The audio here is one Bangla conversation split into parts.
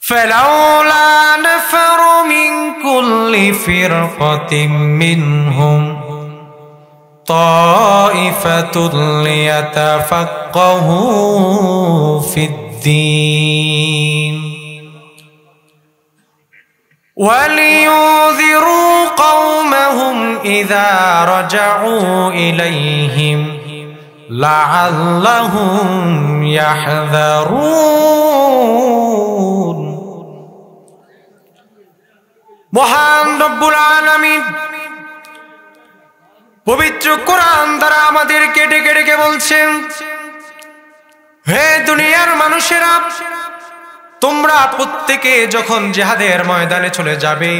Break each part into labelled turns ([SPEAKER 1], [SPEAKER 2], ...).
[SPEAKER 1] فلولا نفر من كل فرقة منهم طائفة ليتفقهوا في الدين ولينذروا قومهم إذا رجعوا إليهم لعلهم يحذرون মহান রব্বুল আলামিন পবিত্র কোরআন দ্বারা আমাদেরকে ডেকে ডেকে বলছেন, হে দুনিয়ার মানুষেরা, তোমরা প্রত্যেকে যখন জিহাদের ময়দানে চলে যাবে,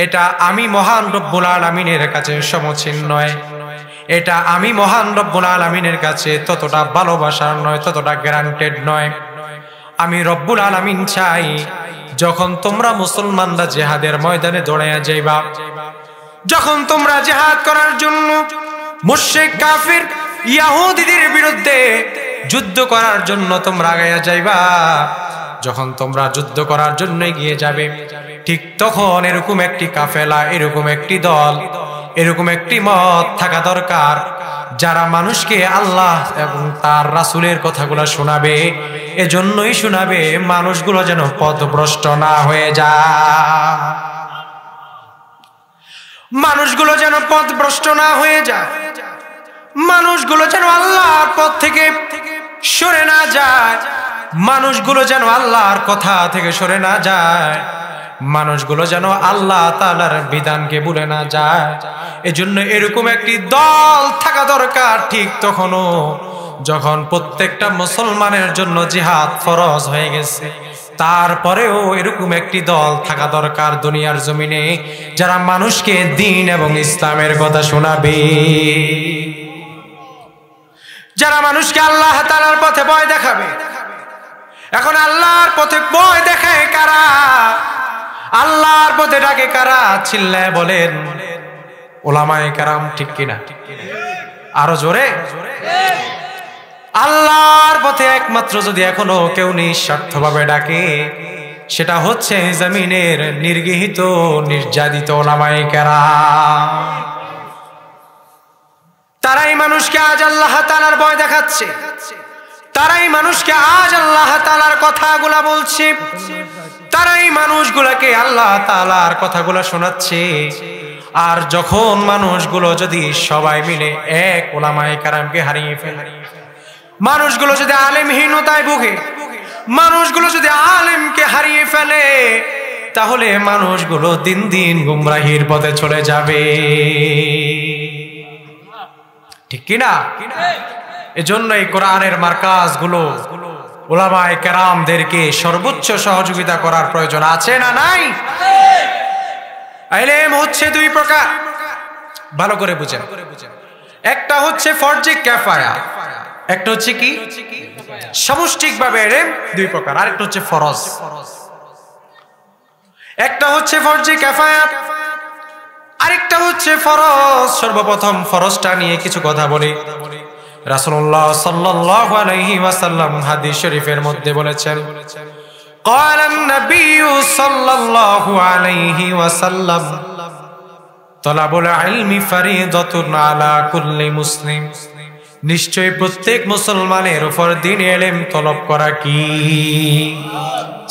[SPEAKER 1] এটা আমি মহান রব্বুল আলামিনের কাছে সমীচীন নয়, এটা আমি মহান রব্বুল আলামিনের কাছে ততটা ভালোবাসার নয়, ততটা গ্যারান্টেড নয়। আমি রব্বুল আলামিন চাই যখন তোমরা মুসলমানরা জিহাদের ময়দানে দৌড়াইয়া যাইবা, যখন তোমরা জিহাদ করার জন্য মুশরিক কাফির ইহুদিদের বিরুদ্ধে যুদ্ধ করার জন্য তোমরা আগাইয়া যাইবা, যখন তোমরা যুদ্ধ করার জন্য এগিয়ে যাবে, ঠিক তখন এরকম একটি কাফেলা, এরকম একটি দল, এরকম একটি মত থাকা দরকার যারা মানুষকে আল্লাহ এবং তার রাসূলের কথাগুলো শোনাবে। এজন্যই শোনাবে মানুষগুলো যেন পথভ্রষ্ট না হয়ে যায়, মানুষগুলো যেন পথভ্রষ্ট না হয়ে যায়, মানুষগুলো যেন আল্লাহর পথ থেকে সরে না যায়, মানুষগুলো যেন আল্লাহর কথা থেকে সরে না যায়, মানুষগুলো যেন আল্লাহ তাআলার বিধানকে ভুলে না যায়। এজন্য এরকম একটি দল থাকা দরকার ঠিক তখনও যখন প্রত্যেকটা মুসলমানের জন্য জিহাদ ফরজ হয়ে গেছে। তারপরেও এরকম একটি দল থাকা দরকার দুনিয়ার জমিনে যারা মানুষকে দ্বীন এবং ইসলামের কথা শোনাবে, যারা মানুষকে আল্লাহ তাআলার পথে ভয় দেখাবে। এখন আল্লাহর পথে ভয় দেখায় কারা? আল্লাহর পথে ডাকে কারা? চিল্লায় বলেন উলামায়ে কেরাম, ঠিক কিনা? আরো জোরে। আল্লাহর পথে একমাত্র যদি এখনো কেউ নিঃস্বার্থভাবে ডাকে, সেটা হচ্ছে জমিনের নির্গৃহীত নির্যাতিত উলামায়ে কেরাম। তারাই মানুষকে আজ আল্লাহ তাআলার ভয় দেখাচ্ছে, তারাই মানুষকে আজ আল্লাহ তাআলার কথাগুলা বলছে, তারাই মানুষগুলোকে আল্লাহ তাআলার কথাগুলো শোনাচ্ছে। আর যখন মানুষগুলো যদি সবাই মিলে এক উলামায়ে কেরামকে হারিয়ে ফেলে, মানুষগুলো যদি আলেমহীনতায় ভোগে, মানুষগুলো যদি আলেমকে হারিয়ে ফেলে, তাহলে মানুষগুলো দিন দিন গুমরাহির পথে চলে যাবে, ঠিক কিনা? এজন্য এই কোরআনের মার্কাজগুলো উলামায়ে কেরামদেরকে সর্বোচ্চ সহযোগিতা করার প্রয়োজন আছে না নাই? ইলম হচ্ছে দুই প্রকার, ভালো করে বুঝেন। একটা হচ্ছে ফরজে কিফায়া, একটা হচ্ছে কি সামষ্টিকভাবে ইলম দুই প্রকার, আরেকটা হচ্ছে ফরজ। একটা হচ্ছে ফরজে কিফায়া, আরেকটা হচ্ছে ফরজ। সর্বপ্রথম ফরজটা নিয়ে কিছু কথা বলি। রাসূলুল্লাহ সাল্লাল্লাহু আলাইহি ওয়াসাল্লাম হাদিস শরীফের মধ্যে বলেছেন, قال النبي صلى الله عليه وسلم طلب العلم فريضة على كل مسلم। নিশ্চয় প্রত্যেক মুসলমানের উপর দ্বীন ইলম তলব করা কি?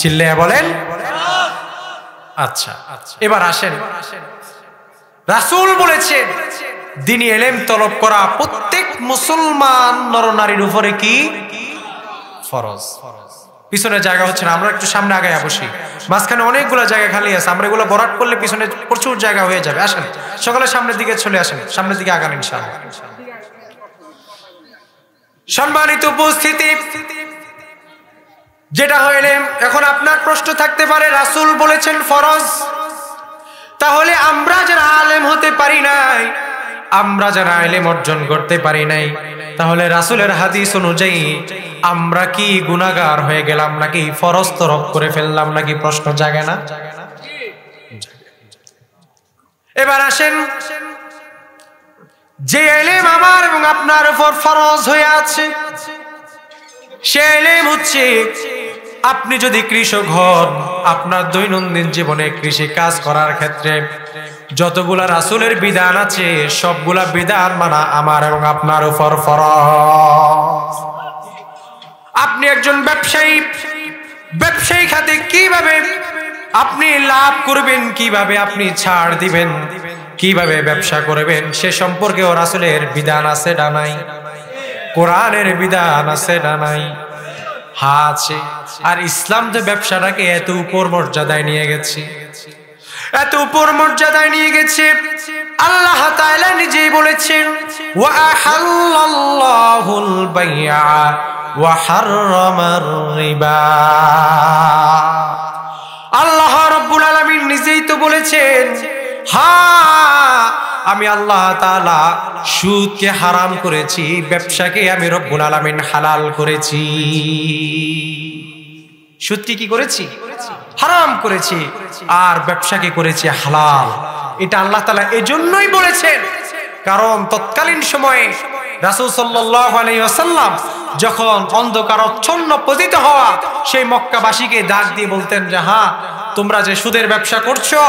[SPEAKER 1] চিল্লায়া বলেন। আচ্ছা, এবার আসেন, রাসূল বলেছেন দ্বীন ইলম তলব করা প্রত্যেক মুসলমান নরনারীর উপরে কি? ফরজ। পিছনে জায়গা হচ্ছে না, আমরা একটু সামনে আগায়া বসি, মাঝখানে অনেকগুলো জায়গা খালি আছে, আমরা এগুলো ভরাট করলে পিছনে প্রচুর জায়গা হয়ে যাবে। আসেন সকালে সামনের দিকে চলে আসেন, সামনের দিকে আগান ইনশাআল্লাহ। সম্মানিত উপস্থিতি, যেটা হইলে এখন আপনার প্রশ্ন থাকতে পারে, রাসূল বলেছেন ফরজ, তাহলে আমরা যারা আলেম হতে পারি নাই, আমরা যারা ইলম অর্জন করতে পারি নাই, তাহলে রাসূলের হাদিস অনুযায়ী আমরা কি গুনাহগার হয়ে গেলাম নাকি ফরজ তরক করে ফেললাম নাকি? প্রশ্ন জাগে না? এবার আসেন, যে ইলম আমার এবং আপনার উপর ফরজ হয়ে আছে, সে ইলম হচ্ছে আপনি যদি কৃষক হন, আপনার দৈনন্দিন জীবনে কৃষি কাজ করার ক্ষেত্রে যতগুলা রাসূলের বিধান আছে সবগুলা বিধান মানা আমার এবং আপনার উপর ফরজ। আপনি একজন ব্যবসায়ী খাতে কিভাবে আপনি লাভ করবেন, কিভাবে আপনি ছাড় দিবেন, কিভাবে ব্যবসা করবেন সে সম্পর্কেও রাসূলের বিধান আছে না নাই? কোরআনের বিধান আছে না নাই? হ্যাঁ আছে। আর ইসলাম তো ব্যবসাটাকে এত উপর মর্যাদায় নিয়ে গেছে, এত উপর মর্যাদায় নিয়ে গেছে। আল্লাহ তাআলা নিজেই বলেছেন ওয়া আহাল্লাল্লাহুল বাই'a ওয়া হাররামার রিবা। আল্লাহ রাব্বুল আলামিন নিজেই তো বলেছেন, হ্যাঁ আমি আল্লাহ তাআলা সুদকে হারাম করেছি, ব্যবসাকে আমি রব্বুল আলামিন হালাল করেছি। সুদকে কি করেছি? হারাম করেছি, আর ব্যবসাকে করেছি হালাল। এটা আল্লাহ তাআলা এজন্যই বলেছেন কারণ তৎকালীন সময়ে রাসূল সাল্লাল্লাহু আলাইহি ওয়াসাল্লাম যখন অন্ধকারাচ্ছন্ন পতিত হওয়া সেই মক্কাবাসীকে ডাক দিয়ে বলতেন যে হ্যাঁ তোমরা যে সুদের ব্যবসা করছো,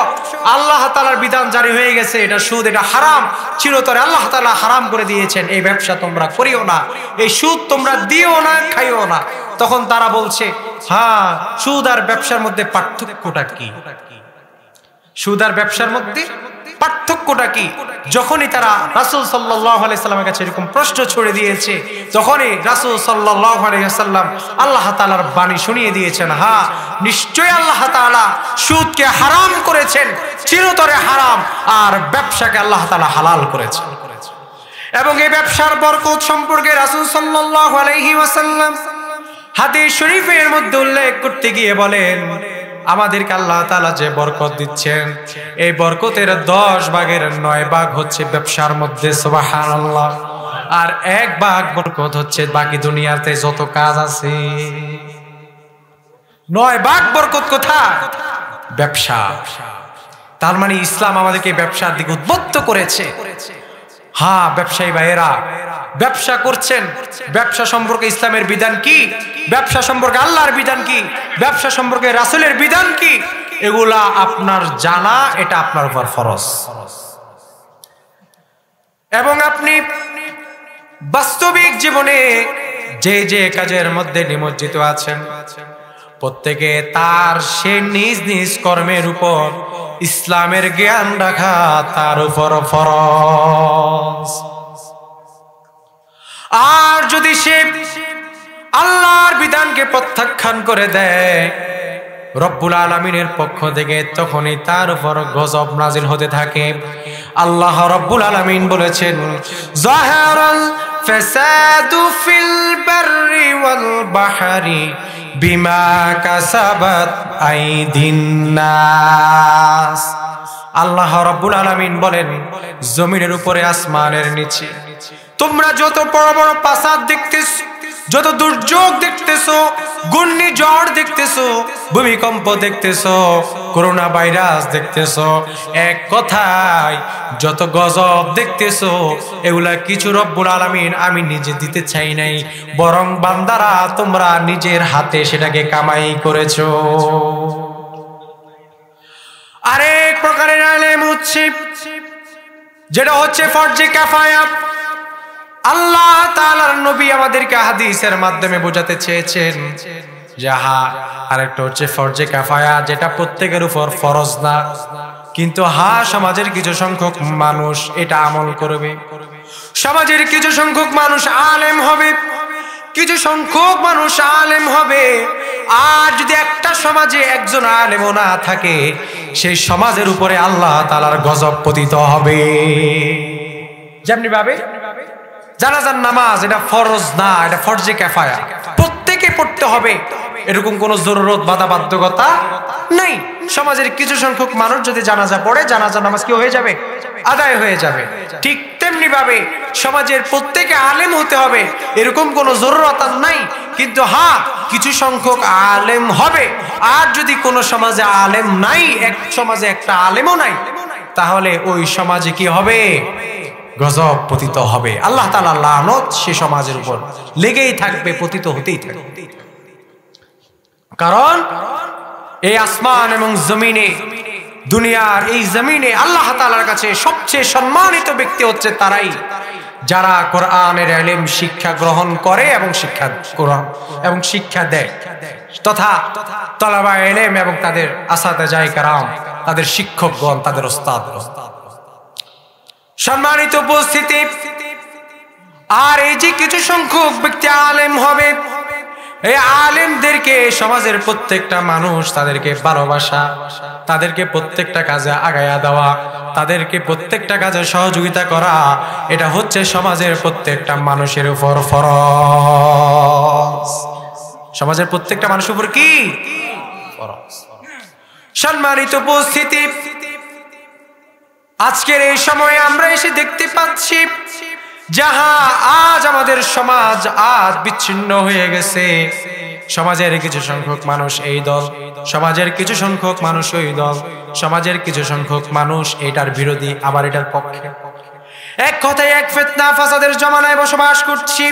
[SPEAKER 1] আল্লাহ তাআলার বিধান জারি হয়ে গেছে, এটা সুদ, এটা হারাম, চিরতরে আল্লাহ তাআলা হারাম করে দিয়েছেন, এই ব্যবসা তোমরা করিও না, এই সুদ তোমরা দিও না, খাইও না। তখন তারা বলছে হ্যাঁ সুদ আর ব্যবসার মধ্যে পার্থক্যটা কি? সুদ আর ব্যবসার মধ্যে পার্থক্যটা কি? যখনই তারা রাসূল সাল্লাল্লাহু আলাইহি সাল্লামের কাছে এরকম প্রশ্ন ছড়ে দিয়েছে, তখনই রাসূল সাল্লাল্লাহু আলাইহি সাল্লাম আল্লাহ তাআলার বাণী শুনিয়ে দিয়েছেন, হ্যাঁ নিশ্চয়ই আল্লাহ তাআলা সুদকে হারাম করেছেন, চিরতরে হারাম, আর ব্যবসাকে আল্লাহ তাআলা হালাল করেছেন। এবং এই ব্যবসার বরকত সম্পর্কে রাসূল সাল্লাল্লাহু আলাইহি ওয়াসাল্লাম হাদিস শরীফের মধ্যে উল্লেখ করতে গিয়ে বলেন, আমাদেরকে আল্লাহ তাআলা যে বরকত দিচ্ছেন এই বরকতের 10 ভাগের 9 ভাগ হচ্ছে ব্যবসার মধ্যে, সুবহানাল্লাহ, আর 1 ভাগ বরকত হচ্ছে বাকি দুনিয়াতে যত কাজ আছে। 9 ভাগ বরকত কোথায়? ব্যবসা। তার মানে ইসলাম আমাদেরকে ব্যবসার দিকে উদ্বুদ্ধ করেছে। হ্যাঁ ব্যবসায়ী ভাইয়েরা ব্যবসা করছেন, ব্যবসা সম্পর্কে ইসলামের বিধান কি, ব্যবসা সম্পর্কে আল্লাহর বিধান কি, ব্যবসা সম্পর্কে রাসূলের বিধান কি, এগুলা আপনার জানা, এটা আপনার উপর ফরজ। এবং আপনি বাস্তবিক জীবনে যে যে কাজের মধ্যে নিমজ্জিত আছেন প্রত্যেকে তার সে নিজ নিজ কর্মের উপর ইসলামের জ্ঞান রাখা তার উপর ফরজ। আর যদি সে আল্লাহর বিধানকে প্রত্যাখ্যান করে দেয় রব্বুল আলামিনের পক্ষ থেকে, তখনই তার উপর গজব নাজিল হতে থাকে। আল্লাহ রব্বুল আলামিন বলেছেন, যাহারাল ফাসাদু ফিল বাররি ওয়াল বাহরি বিমা কাসাবাত আইদিন নাস। আল্লাহ রব্বুল আলামিন বলেন, জমিনের উপরে আসমানের নিচে তোমরা যত বড় বড় ফাসাদ দেখতেছো, যত দুর্যোগ দেখতেছো, ঘূর্ণিঝড় দেখতেছো, ভূমিকম্প দেখতেছো, করোনা ভাইরাস দেখতেছো, এক কথায় যত গজব দেখতেছো, এগুলা কিছু রব্বুল আলামিন আমি নিজে দিতে চাই নাই, বরং বান্দারা তোমরা নিজের হাতে সেটাকে কামাই করেছো। আরেক প্রকারের ইলম হচ্ছে যেটা হচ্ছে ফরজে কিফায়া। আল্লাহ তাআলার নবী আমাদেরকে হাদিসের মাধ্যমে বোঝাতে চেয়েছেন যে হ্যাঁ আরেকটা হচ্ছে ফরজে কিফায়া, যেটা প্রত্যেকের উপর ফরজ না, কিন্তু হ্যাঁ সমাজের কিছু সংখ্যক মানুষ এটা আমল করবে, সমাজের কিছু সংখ্যক মানুষ আলেম হবে, কিছু সংখ্যক মানুষ আলেম হবে। আর যদি একটা সমাজে একজন আলেমও না থাকে, সেই সমাজের উপরে আল্লাহ তাআলার গজব পতিত হবে। যেমনি ভাবে জানাজার নামাজ এটা ফরজ না, এটা ফরজে কিফায়া, প্রত্যেকে পড়তে হবে, এরকম কোন জরুরত বাধা বাধ্যকতা নাই। সমাজের কিছু সংখ্যক মানুষ যদি জানাজা পড়ে, জানাজার নামাজ কি হয়ে যাবে? আদায় হয়ে যাবে। ঠিক তেমনি ভাবে সমাজের প্রত্যেকে আলেম হতে হবে, এরকম কোন জরুরত নাই, কিন্তু হ্যাঁ কিছু সংখ্যক আলেম হবে। আর যদি কোন সমাজে আলেম নাই, এক সমাজে একটা আলেমও নাই, তাহলে ওই সমাজে কি হবে? গজব পতিত হবে। আল্লাহ তাআলার লানত সে সমাজের উপর লেগেই থাকবে, পতিত হতেই থাকবে। কারণ এই আসমান এবং জমিনে, দুনিয়ার এই জমিনে আল্লাহ তাআলার কাছে সবচেয়ে সম্মানিত ব্যক্তি হচ্ছে তারাই যারা কোরআনের ইলম শিক্ষা গ্রহণ করে এবং শিক্ষা দেয় তথা তালাবায়ে ইলম এবং তাদের আসাতিজায়ে কেরাম, তাদের শিক্ষকগণ, তাদের ওস্তাদগণ। সম্মানিত উপস্থিতি, আর এই যে কিছু সংখ্যক ব্যক্তি আলেম হবে, এই আলেমদেরকে সমাজের প্রত্যেকটা মানুষ তাদেরকে ভালোবাসা, তাদেরকে প্রত্যেকটা কাজে আগায়া দেওয়া, তাদেরকে প্রত্যেকটা কাজে সহযোগিতা করা, এটা হচ্ছে সমাজের প্রত্যেকটা মানুষের উপর ফরজ। সমাজের প্রত্যেকটা মানুষের উপর কি ফরজ। সম্মানিত উপস্থিতি, আজকের এই সময়ে আমরা এসে দেখতে পাচ্ছি যাহা আজ আমাদের সমাজ আজ বিচ্ছিন্ন হয়ে গেছে। সমাজের কিছু সংখ্যক মানুষ এই দল, সমাজের কিছু সংখ্যক মানুষ ওই দল, সমাজের কিছু সংখ্যক মানুষ এটার বিরোধী, আবার এটার পক্ষে। এক কথায় এক ফিতনা ফাসাদের জমানায় বসবাস করছি।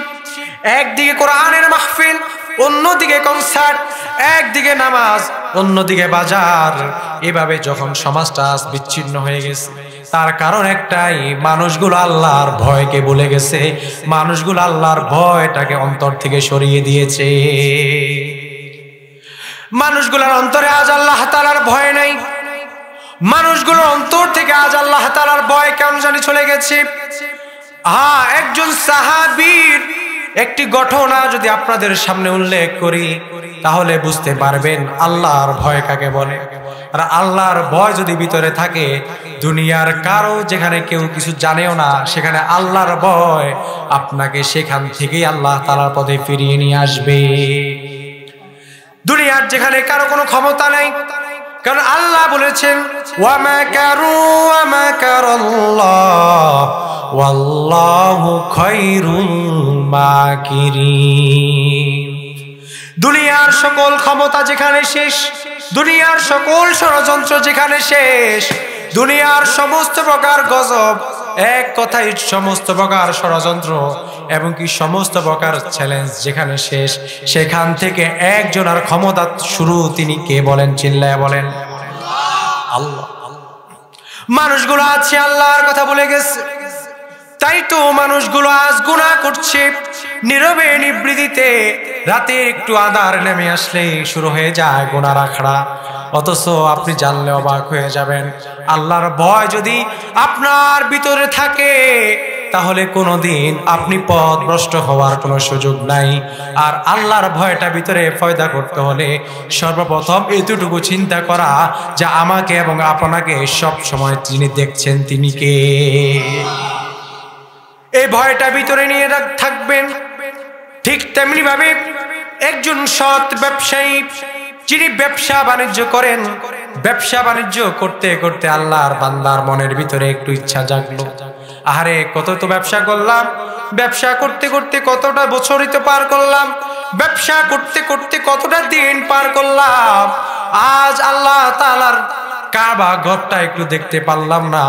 [SPEAKER 1] একদিকে কোরআনের মাহফিল, অন্যদিকে কনসার্ট, একদিকে নামাজ, অন্যদিকে বাজার। এভাবে যখন সমাজটা আজ বিচ্ছিন্ন হয়ে গেছে, তার কারণ একটাই, মানুষগুলো আল্লাহর ভয়কে ভুলে গেছে, মানুষগুলো আল্লাহর ভয়টাকে অন্তর থেকে সরিয়ে দিয়েছে। মানুষগুলোর অন্তরে আজ আল্লাহ তাআলার ভয় নাই, মানুষগুলোর অন্তর থেকে আজ আল্লাহ তাআলার ভয় কেমন জানি চলে গেছে। একজন সাহাবীর একটি ঘটনা যদি আপনাদের সামনে উল্লেখ করি তাহলে বুঝতে পারবেন আল্লাহর ভয় কাকে বলে। আর আল্লাহর ভয় যদি ভিতরে থাকে, দুনিয়ার কারো যেখানে কেউ কিছু জানেও না, সেখানে আল্লাহর ভয় আপনাকে সেখান থেকেই আল্লাহ তাআলার পথে ফিরিয়ে নিয়ে আসবে। দুনিয়ার যেখানে কারো কোনো ক্ষমতা নাই, কারণ আল্লাহ বলেছেন ওয়া মাকারু ওয়া মাকারাল্লাহ ওয়াল্লাহু খায়রুল মাকিরিন। দুনিয়ার সকল ক্ষমতা যেখানে শেষ, দুনিয়ার সকল ষড়যন্ত্র যেখানে শেষ, দুনিয়ার সমস্ত প্রকার গজব, এক কথায় সমস্ত প্রকার ষড়যন্ত্র এবং কি সমস্ত প্রকার চ্যালেঞ্জ যেখানে শেষ, সেখান থেকে একজনের ক্ষমতা শুরু। তিনি কে বলেন? চিল্লায় বলেন আল্লাহ। মানুষগুলো আছে আল্লাহর কথা বলে গেছে, তাই তো মানুষগুলো আজ গুনাহ করছে নীরবে নিবৃত্তিতে। রাতে একটু আঁধার নেমে আসলে শুরু হয়ে যায় গুনার আখড়া। অথচ আপনি জানলে অবাক হয়ে যাবেন, আল্লাহর ভয় যদি আপনার ভিতরে থাকে তাহলে কোনোদিন আপনি পথভ্রষ্ট হওয়ার কোনো সুযোগ নাই। আর আল্লাহর ভয়টা ভিতরে পয়দা করতে হলে সর্বপ্রথম এতটুকু চিন্তা করা যে আমাকে এবং আপনাকে সব সময় যিনি দেখছেন তিনি কে। এই ভয়টা ভিতরে নিয়ে থাকবেন। ঠিক তেমনি ভাবে একজন সৎ ব্যবসায়ী যিনি ব্যবসা বাণিজ্য করেন, ব্যবসা বাণিজ্য করতে করতে আল্লাহর বান্দার মনের ভিতরে একটু ইচ্ছা জাগলো, আরে কত তো ব্যবসা করলাম, ব্যবসা করতে করতে কতটা বছরই তো পার করলাম, ব্যবসা করতে করতে কতটা দিন পার করলাম, আজ আল্লাহ তাআলার কাবা ঘরটা একটু দেখতে পারলাম না,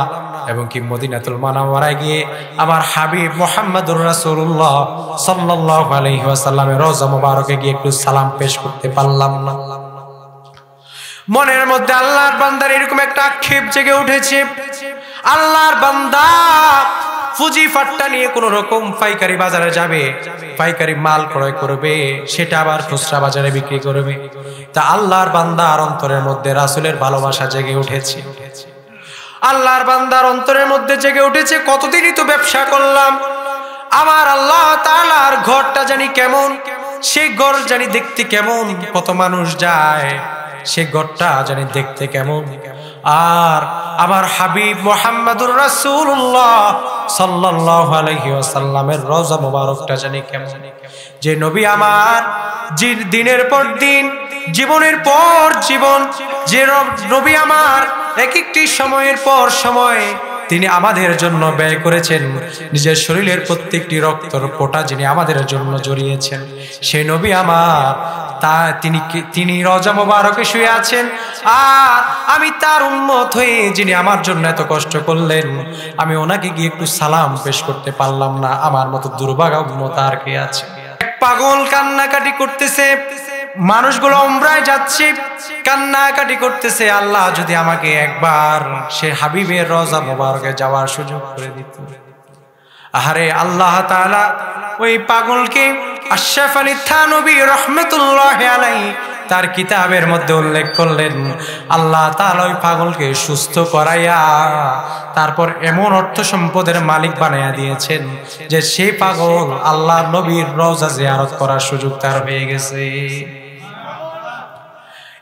[SPEAKER 1] এবং কি মদিনাতুল মুনাওয়ারায় গিয়ে আমার হাবিব মুহাম্মদুর রাসূলুল্লাহ সাল্লাল্লাহু আলাইহি ওয়াসাল্লামের রওজা মুবারকে গিয়ে একটু সালাম পেশ করতে পারলাম না। মনের মধ্যে আল্লাহর বান্দার এরকম একটা আক্ষেপ জেগে উঠেছে। আল্লাহর বান্দা ফুজি ফাট্টা নিয়ে কোন রকম পাইকারি বাজারে যাবে, পাইকারি মাল ক্রয় করবে, সেটা আবার খুচরা বাজারে বিক্রি করবে। তা আল্লাহর বান্দার অন্তরের মধ্যে রাসূলের ভালোবাসা জেগে উঠেছে। আল্লাহর বান্দার অন্তরের মধ্যে জেগে উঠেছে, কতদিনই তো ব্যবসা করলাম, আমার আল্লাহ তাআলার ঘরটা জানি কেমন, সেই ঘর জানি দেখতে কেমন, কত মানুষ যায়, সেই ঘরটা জানি দেখতে কেমন। আর আমার হাবিব মুহাম্মদুর রাসূলুল্লাহ সাল্লাল্লাহু আলাইহি ওয়াসাল্লামের রওজা মুবারকটা জানি কেমন। যে নবী আমার দিনের পর দিন, জীবনের পর জীবন, যে নবী আমার এক একটি সময়ের পর সময় তিনি আমাদের জন্য ব্যয় করেছেন, নিজের শরীরের প্রত্যেকটি রক্তের ফোঁটা যিনি আমাদের জন্য জড়িয়েছেন, সেই নবী আমার তিনি রওজা মুবারকে শুয়ে আছেন। আর আমি তার উম্মত হয়ে যিনি আমার জন্য এত কষ্ট করলেন, আমি ওনাকে গিয়ে একটু সালাম পেশ করতে পারলাম না। আমার মতো দুর্ভাগা উম্মত আর কে আছে? পাগল কান্নাকাটি করতেছে, মানুষগুলো উমরায় যাচ্ছে, কান্নাকাটি করতেছে, আল্লাহ যদি আমাকে একবার সে হাবিবের রওজা মোবারকে যাওয়ার সুযোগ করে দিত। আহারে আল্লাহ তাআলা ওই পাগলকে আশরাফ আলী থানভী রাহমাতুল্লাহি আলাইহি তার কিতাবের মধ্যে উল্লেখ করলেন, আল্লাহ তাআলা ওই পাগলকে সুস্থ করাইয়া তারপর এমন অর্থ সম্পদের মালিক বানাইয়া দিয়েছেন যে সেই পাগল আল্লাহ নবীর রওজা জিয়ারত করার সুযোগ তার হয়ে গেছে।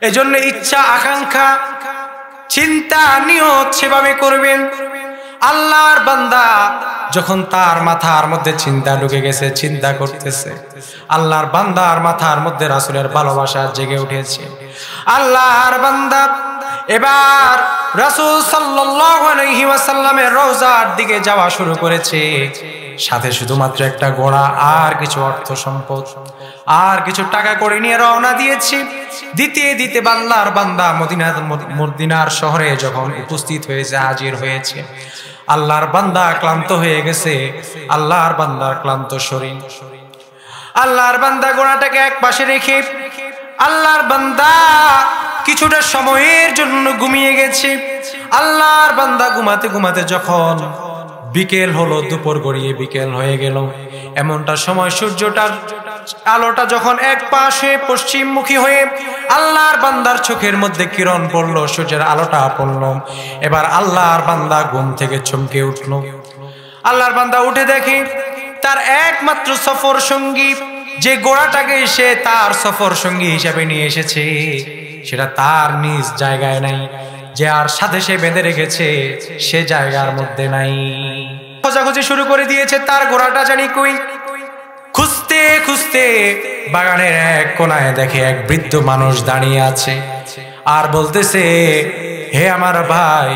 [SPEAKER 1] এজন্য ইচ্ছা, আকাঙ্ক্ষা, চিন্তা, নিয়ত সেভাবে করবেন। আল্লাহর বান্দা যখন তার মাথার মধ্যে চিন্তা ঢুকে গেছে, চিন্তা করতেছে, আল্লাহর বান্দার মাথার মধ্যে রাসূলের ভালোবাসা জেগে উঠেছে, আল্লাহর বান্দা এবার রাসূল সাল্লাল্লাহু আলাইহি ওয়াসাল্লামের রওজার দিকে যাওয়া শুরু করেছে। সাথে শুধুমাত্র একটা ঘোড়া আর কিছু অর্থ সম্পদ আর কিছু টাকা করে নিয়ে রওনা দিয়েছি। দিতে দিতে আল্লাহর বান্দা মদিনার শহরে যখন উপস্থিত হয়েছে, হাজির হয়েছে, আল্লাহর বান্দা ক্লান্ত হয়ে গেছে, আল্লাহর বান্দার ক্লান্ত শরীর। আল্লাহর বান্দা ঘোড়াটাকে এক পাশে রেখে আল্লাহর বান্দা কিছুটা সময়ের জন্য ঘুমিয়ে গেছে। আল্লাহর বান্দা ঘুমাতে ঘুমাতে যখন বিকেল হলো, দুপুর গড়িয়ে বিকেল হয়ে গেল, এমনটা সময় সূর্যটার আলোটা যখন এক পাশে পশ্চিমমুখী হয়ে আল্লাহর বান্দার চোখের মধ্যে কিরণ পড়লো, সূর্যের আলোটা পড়লো, এবার আল্লাহর বান্দা ঘুম থেকে চমকে উঠলো। আল্লাহর বান্দা উঠে দেখে তার একমাত্র সফর সঙ্গী, যে ঘোড়াটাকে সে তার সফর সঙ্গী হিসাবে নিয়ে এসেছে, সেটা তার নিজ জায়গায় নাই, যে আর সাথে সে বেঁধে রেখেছে সে জায়গার মধ্যে নাই। খোঁজাখুঁজি শুরু করে দিয়েছে, তার ঘোড়াটা জানি কই। খুঁজতে খুঁজতে বাগানের এক কোনায় দেখে এক বৃদ্ধ মানুষ দাঁড়িয়ে আছে আর বলতেছে, হে আমার ভাই,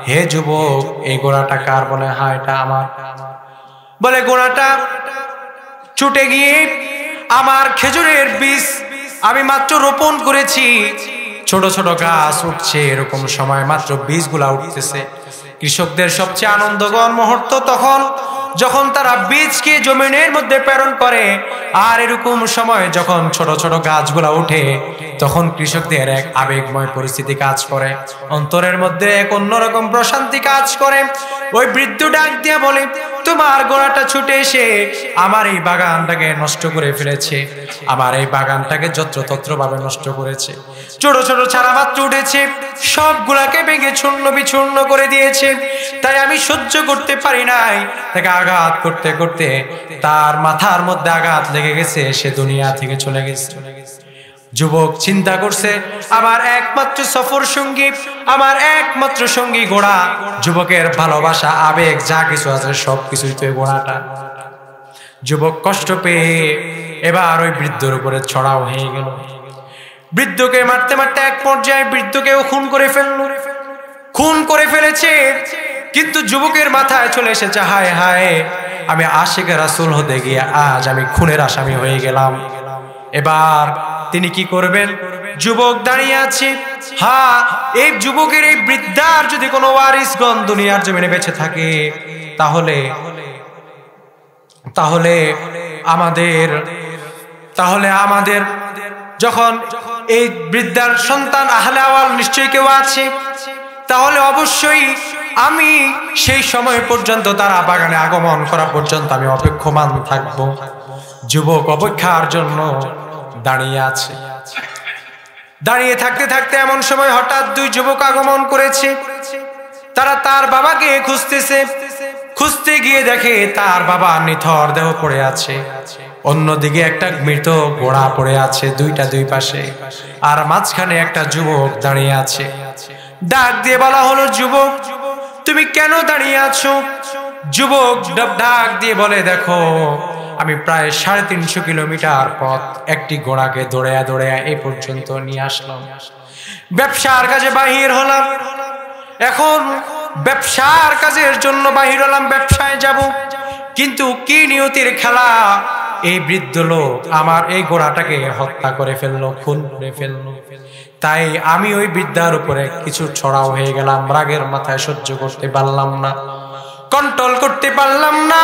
[SPEAKER 1] হে যুবক, এই ঘোড়াটা কার? বলে, হ্যাঁ এটা আমার। বলে, ঘোড়াটা ছুটে গিয়ে আমার খেজুরের বীজ আমি মাত্র রোপণ করেছি, ছোট ছোট গাছ উঠছে, এরকম সময় মাত্র বীজগুলা উঠতেছে। কৃষকদের সবচেয়ে আনন্দঘন মুহূর্ত তখন যখন তারা বীজকে জমিনের মধ্যে প্রেরণ করে, আর এরকম সময় যখন ছোট ছোট গাছগুলা উঠে, তখন কৃষকদের এক আবেগময় পরিস্থিতি কাজ করে, অন্তরের মধ্যে এক অন্যরকম প্রশান্তি কাজ করে। ওই বৃদ্ধ ডাক দিয়ে বলে, তোমার ঘোড়াটা ছুটে এসে আমার এই বাগানটাকে নষ্ট করে ফেলেছে, আমার এই বাগানটাকে যত্রতত্র ভাবে নষ্ট করেছে, ছোট ছোট চারা মাত্র উঠেছে, সবগুলাকে ভেঙে চূর্ণ বিচূর্ণ করে দিয়েছে। তাই আমি সহ্য করতে পারি নাই, তাকে আঘাত করতে করতে তার মাথার মধ্যে আঘাত লেগে গেছে, সে দুনিয়া থেকে চলে গেছে। যুবক চিন্তা করছে, আমার একমাত্র সফর সঙ্গী, আমার একমাত্র সঙ্গী ঘোড়া, যুবকের ভালোবাসা, আবেগ যা কিছু আছে সবকিছুই তো ঘোড়াটা। যুবক কষ্ট পেয়ে এবার ওই বৃদ্ধর উপরে চড়াও হয়ে গেল। বৃদ্ধকে মারতে মারতে এক পর্যায়ে বৃদ্ধকেও খুন করে ফেলেছে। কিন্তু যুবকের মাথায় চলে এসেছে, হায় হায়, আমি আশিক রাসূল হতে গিয়ে আজ আমি খুনের আসামি হয়ে গেলাম। এবার তিনি কি করবেন? যুবক দাঁড়িয়ে আছে। হ্যাঁ, এই যুবকের, এই বৃদ্ধার যদি কোনো ওয়ারিসগণ দুনিয়ার জমিনে বেঁচে থাকে, তাহলে আমাদের যখন এই বৃদ্ধার সন্তান আহলে আওয়াল নিশ্চয়ই কেউ আছে, তাহলে অবশ্যই আমি সেই সময় পর্যন্ত তারা বাগানে আগমন করা পর্যন্ত আমি অপেক্ষমান থাকবো। যুবক অপেক্ষার জন্য দাঁড়িয়ে আছে। দাঁড়িয়ে থাকতে থাকতে এমন সময় হঠাৎ দুই যুবক আগমন করেছে। তারা তার বাবাকে খুঁজতেছে। খুঁজতে গিয়ে দেখে তার বাবা নিথর দেহ পড়ে আছে, অন্যদিকে একটা মৃত ঘোড়া পড়ে আছে, দুইটা দুই পাশে, আর মাঝখানে একটা যুবক দাঁড়িয়ে আছে। ডাক দিয়ে বলা হলো, যুবক তুমি কেন দাঁড়িয়ে আছো? যুবক ডাক দিয়ে বলে, দেখো আমি প্রায় 350 কিলোমিটার পথ একটি ঘোড়াকে দৌড়ায়া দৌড়ায়া এই পর্যন্ত নিয়ে আসলাম। ব্যবসার কাজে বাহির হলাম, এখন ব্যবসার কাজের জন্য বাহির হলাম, ব্যবসায় যাব, কিন্তু কি নিয়তির খেলা, এই বৃদ্ধ লোক আমার এই ঘোড়াটাকে হত্যা করে ফেললো, খুন করে ফেললো। তাই আমি ওই বৃদ্ধার উপরে কিছু ছড়াও হয়ে গেলাম, রাগের মাথায় সহ্য করতে পারলাম না, কন্ট্রোল করতে পারলাম না।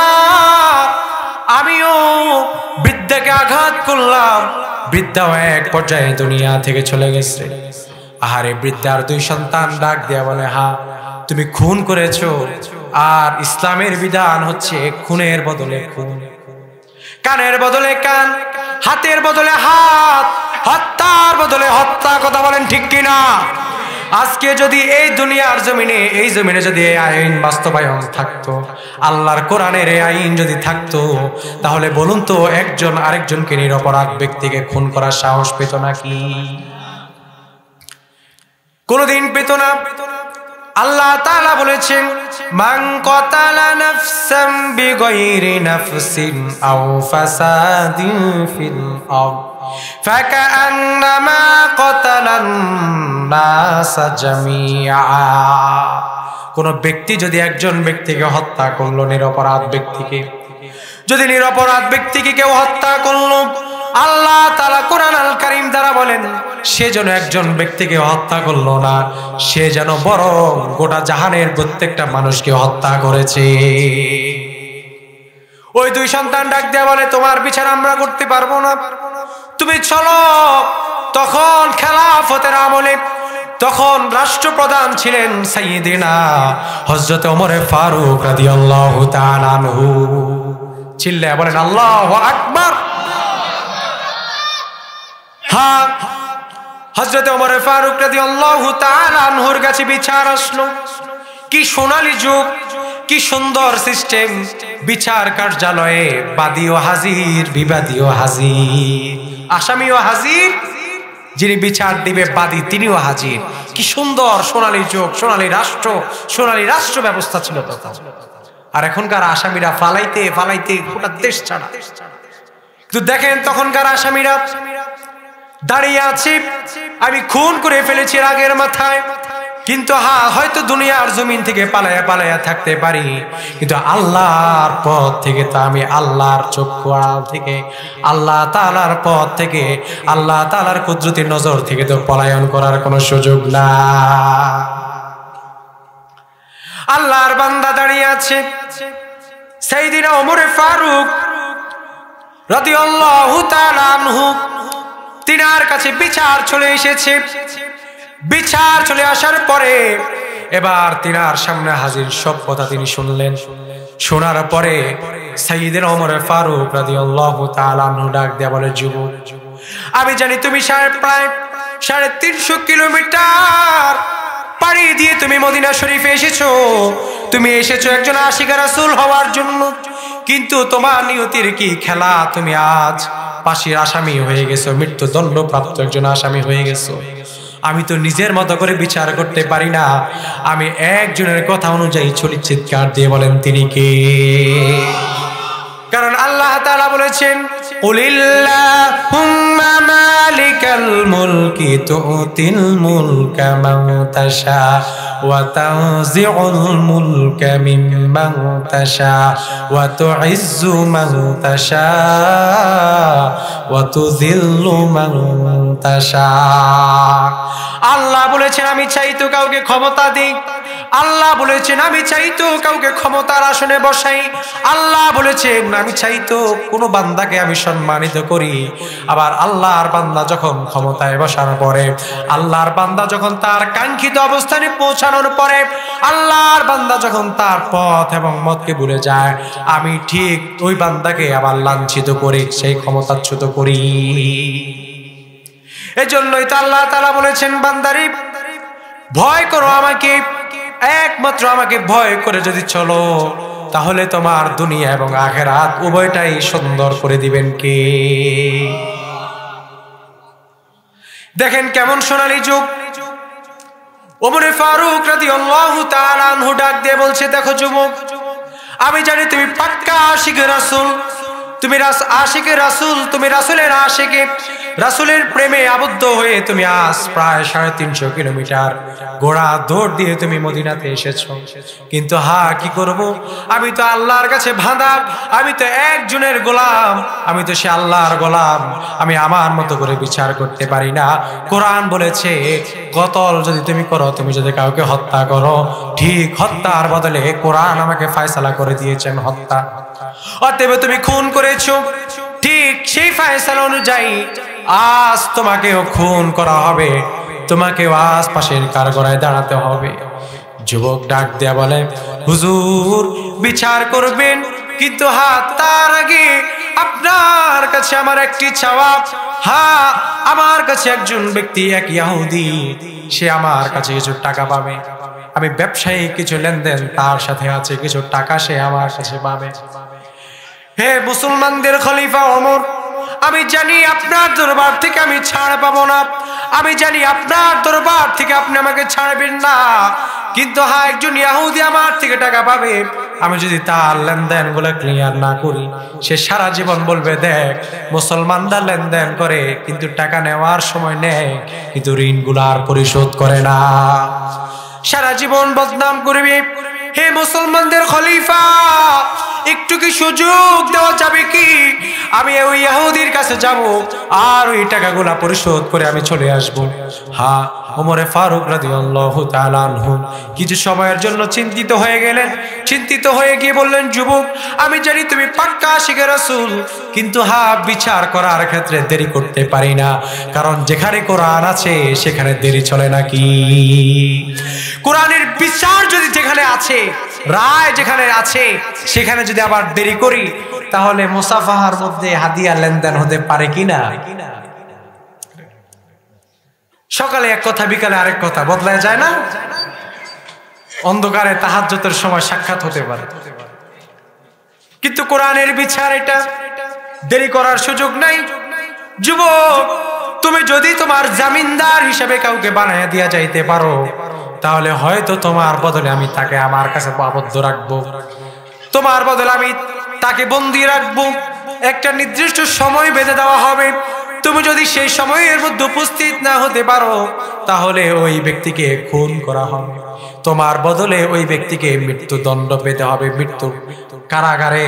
[SPEAKER 1] আমিও বৃদ্ধাকে আঘাত করলাম, বৃদ্ধাও এক পর্যায়ে দুনিয়া থেকে চলে গেছে। আহারে বৃদ্ধার দুই সন্তান ডাক দেয়া বলে, হ্যাঁ তুমি খুন করেছো, আর ইসলামের বিধান হচ্ছে খুনের বদলে খুন, কানের বদলে কান, হাতের বদলে হাত, হত্যার বদলে হত্যা। কথা বলেন ঠিক কিনা? আজকে যদি এই দুনিয়ার জমিনে, এই জমিনে যদি এই আইন বাস্তবায়ন থাকতো, আল্লাহর কোরআনের এই আইন যদি থাকতো, তাহলে বলুন তো একজন আরেকজনকে নিরপরাধ ব্যক্তিকে খুন করার সাহস পেত নাকি? কোনদিন পেত না। আল্লাহ তাআলা বলেছেন, মান কাতালা নাফসান বিগাইরি নাফসিন আও ফাসাদিন ফিল আরদ ফাকান্নামা কাতালান নাস জামিআ। কোন ব্যক্তি যদি একজন ব্যক্তিকে হত্যা করলো, নিরপরাধ ব্যক্তিকে, যদি নিরপরাধ ব্যক্তিকে কেউ হত্যা করলো, আল্লাহ তাআলা কোরআন আল কারীম দ্বারা বলেন, সে যেন একজন ব্যক্তিকে হত্যা করলো না, সে যেন বরং গোটা জাহানের প্রত্যেকটা মানুষকে হত্যা করেছে। ওই দুই সন্তান ডাক দেয়া বলে, তোমার বিচার আমরা করতে পারবো না, তুমি চলো। তখন খেলাফতের আমলে, তখন রাষ্ট্রপ্রধান ছিলেন সাইয়্যিদিনা হযরত ওমর ফারুক রাদিয়াল্লাহু তাআলা আনহু। চিল্লায়া বলেন আল্লাহু আকবার। হ্যাঁ, হযরত ওমর ফারুক রাদিয়াল্লাহু তাআলা আনহুর কাছে বিচার আসলো। কি সোনালী যুগ, কি সুন্দর সিস্টেম! বিচার কার্যালয়ে বাদীও হাজির, বিবাদীও হাজির, আসামিও হাজির, যিনি বিচার দিবে বাদী তিনিও হাজির। কি সুন্দর সোনালী যুগ, সোনালী রাষ্ট্র, সোনালী রাষ্ট্র ব্যবস্থা ছিল তখন। আর এখনকার আসামিরা ফালাইতে ফালাইতে গোটা দেশ ছাড়া। কিন্তু দেখেন তখনকার আসামিরা দাঁড়িয়ে আছে, আমি খুন করে ফেলেছি রাগের মাথায়, কিন্তু হ্যাঁ হয়তো দুনিয়ার জমিন থেকে পালায়া পালায়া থাকতে পারি, কিন্তু আল্লাহর পথ থেকে তো আমি আল্লাহর চক্ষু আড়াল থেকে, আল্লাহ তাআলার পথ থেকে, আল্লাহ তাআলার কুদরতের নজর থেকে তো পলায়ন করার কোনো সুযোগ না। আল্লাহর বান্দা দাঁড়িয়ে আছে, সাইয়্যিদিনা ওমর ফারুক রাদিয়াল্লাহু তাআলা আনহু, তিনার কাছে বিচার চলে এসেছে। বিচার চলে আসার পরে এবার তিনার সামনে হাজির, সব কথা তিনি শুনলেন। শোনার পরে সাইয়্যিদিনা ওমর ফারুক রাদিয়াল্লাহু তাআলা আনহু ডাক দেয়া বলে, যুবক, আমি জানি তুমি প্রায় 350 কিলোমিটার পাড়ি দিয়ে তুমি মদিনা শরীফে এসেছো। তুমি এসেছো একজন আশিকে রাসূল হওয়ার জন্য, কিন্তু তোমার নিয়তির কি খেলা, তুমি আজ ফাঁসির আসামি হয়ে গেছো, মৃত্যুদণ্ড প্রাপ্ত একজন আসামি হয়ে গেছো। আমি তো নিজের মতো করে বিচার করতে পারি না, আমি একজনের কথা অনুযায়ী চলি। চিৎকার দিয়ে বলেন তিনি কে? কারণ আল্লাহ তাআলা বলেছেন, কুলিল্লাহুম্মা মালিকাল মুলকি তুতিল মুলকা মান তাশা ওয়া তানজিউল মুলকা মিম্মান তাশা ওয়া তুইজ্জু মান তাশা ওয়া তুযিল্লু মান তাশা। আল্লাহ বলেছেন, আমি চাইতো কাউকে ক্ষমতা দিই। আল্লাহ বলেছেন, আমি চাইতো কাউকে ক্ষমতার আসনে বসাই। আল্লাহ বলেছেন, আমি চাইতো কোনো বান্দাকে আমি সম্মানিত করি। আবার আল্লাহর বান্দা যখন ক্ষমতায় বসার পরে, আল্লাহর বান্দা যখন তার কাঙ্ক্ষিত অবস্থানে পৌঁছানোর পরে, আল্লাহর বান্দা যখন তার পথ এবং মতকে ভুলে যায়, আমি ঠিক ওই বান্দাকে আবার লাঞ্ছিত করি, সেই ক্ষমতাচ্যুত করি। এজন্যই তো আল্লাহ তাআলা বলেছেন, বান্দারে ভয় করো আমাকে, একমাত্র আমাকে ভয় করে যদি চলো, তাহলে তোমার দুনিয়া এবং আখিরাত উভয়টাই সুন্দর করে দিবেন কে? দেখেন কেমন সোনালী যুগ। ওমর ফারুক রাদিয়াল্লাহু তাআলা আনহু ডাক দিয়ে বলছে, দেখো যুবক, আমি জানি তুমি পাক্কা আশিকে রাসূল, তুমি আশিকে রাসূল, তুমি রাসূলের আশিকে, রাসূলের প্রেমে আবদ্ধ হয়ে তুমি আজ প্রায় 350 কিলোমিটার ঘোড়া দৌড় দিয়ে তুমি মদিনাতে এসেছো। কিন্তু হ্যাঁ, কি করব, আমি তো আল্লাহর কাছে বাঁধা, আমি তো একজনের গোলাম, আমি তো সে আল্লাহর গোলাম, আমি আমার মতো করে বিচার করতে পারি না। কোরআন বলেছে, কতল যদি তুমি করো, তুমি যদি কাউকে হত্যা করো, ঠিক হত্যার বদলে কোরআন আমাকে ফয়সালা করে দিয়েছেন হত্যা। অতএব তুমি খুন করেছো, ঠিক সেই ফয়সালা অনুযায়ী আজ তোমাকেও খুন করা হবে, তোমাকেও আজ পাশের কাঠগড়ায় দাঁড়াতে হবে। যুবক ডাক দেয়া বলে, হুজুর বিচার করবেন, কিন্তু তার আগে আপনার কাছে আমার একটি চাওয়া। আমার কাছে একজন ব্যক্তি, এক ইহুদি, সে আমার কাছে কিছু টাকা পাবে। আমি ব্যবসায়িক কিছু লেনদেন তার সাথে আছে, কিছু টাকা সে আমার কাছে পাবে। হে মুসলমানদের খলিফা ওমর, আমি জানি আপনার দরবার থেকে আমি ছাড় পাবো না, আমি জানি আপনার দরবার থেকে আপনি আমাকে ছাড়বেন না, কিন্তু একজন ইহুদি আমার থেকে টাকা পাবে। আমি যদি তার লেনদেন গুলো ক্লিয়ার না করি, সে সারা জীবন বলবে, দেখ মুসলমানরা লেনদেন করে কিন্তু টাকা নেওয়ার সময় নেয়, কিন্তু ঋণগুলো আর পরিশোধ করে না, সারা জীবন বদনাম করবে। হে মুসলমানদের খলিফা, একটু কি সুযোগ দেওয়া যাবে কি? আমি ওই ইহুদির কাছে যাব আর ওই টাকাগুলা পরিশোধ করে আমি চলে আসব। ওমরে ফারুক রাদিয়াল্লাহু তাআলা আনহু কিছু সময়ের জন্য চিন্তিত হয়ে গেলেন। চিন্তিত হয়ে গিয়ে বললেন, যুবক, আমি জানি তুমি পাক্কা আশিকে রাসূল, কিন্তু বিচার করার ক্ষেত্রে দেরি করতে পারি না, কারণ যেখানে কোরআন আছে সেখানে দেরি চলে নাকি? কোরআনের বিচার যদি যেখানে আছে, রায় যেখানে আছে, সেখানে যদি আবার দেরি করি, তাহলে মুসাফাহার মধ্যে হাদিয়া লেনদেন হতে পারে কিনা? সকালে এক কথা, বিকালে আরেক কথা, বদলায় যায় না? অন্ধকারে তাহাজ্জুদের সময় সাক্ষাৎ হতে পারে, কিন্তু কোরআনের বিচার এটা দেরি করার সুযোগ নাই। যুবক, তুমি যদি তোমার জামিনদার হিসেবে কাউকে বানায় দিয়া যাইতে পারো, তাহলে হয়তো তোমার বদলে আমি তাকে আমার কাছে আবদ্ধ রাখবো, তোমার বদলে আমি তাকে বন্দি রাখবো, একটা নির্দিষ্ট সময় বেঁধে দেওয়া হবে। তুমি যদি সেই সময়ের মধ্যে উপস্থিত না হতে পারো, তাহলে ওই ব্যক্তিকে খুন করা হবে, তোমার বদলে ওই ব্যক্তিকে মৃত্যুদণ্ড পেতে হবে, মৃত্যু কারাগারে,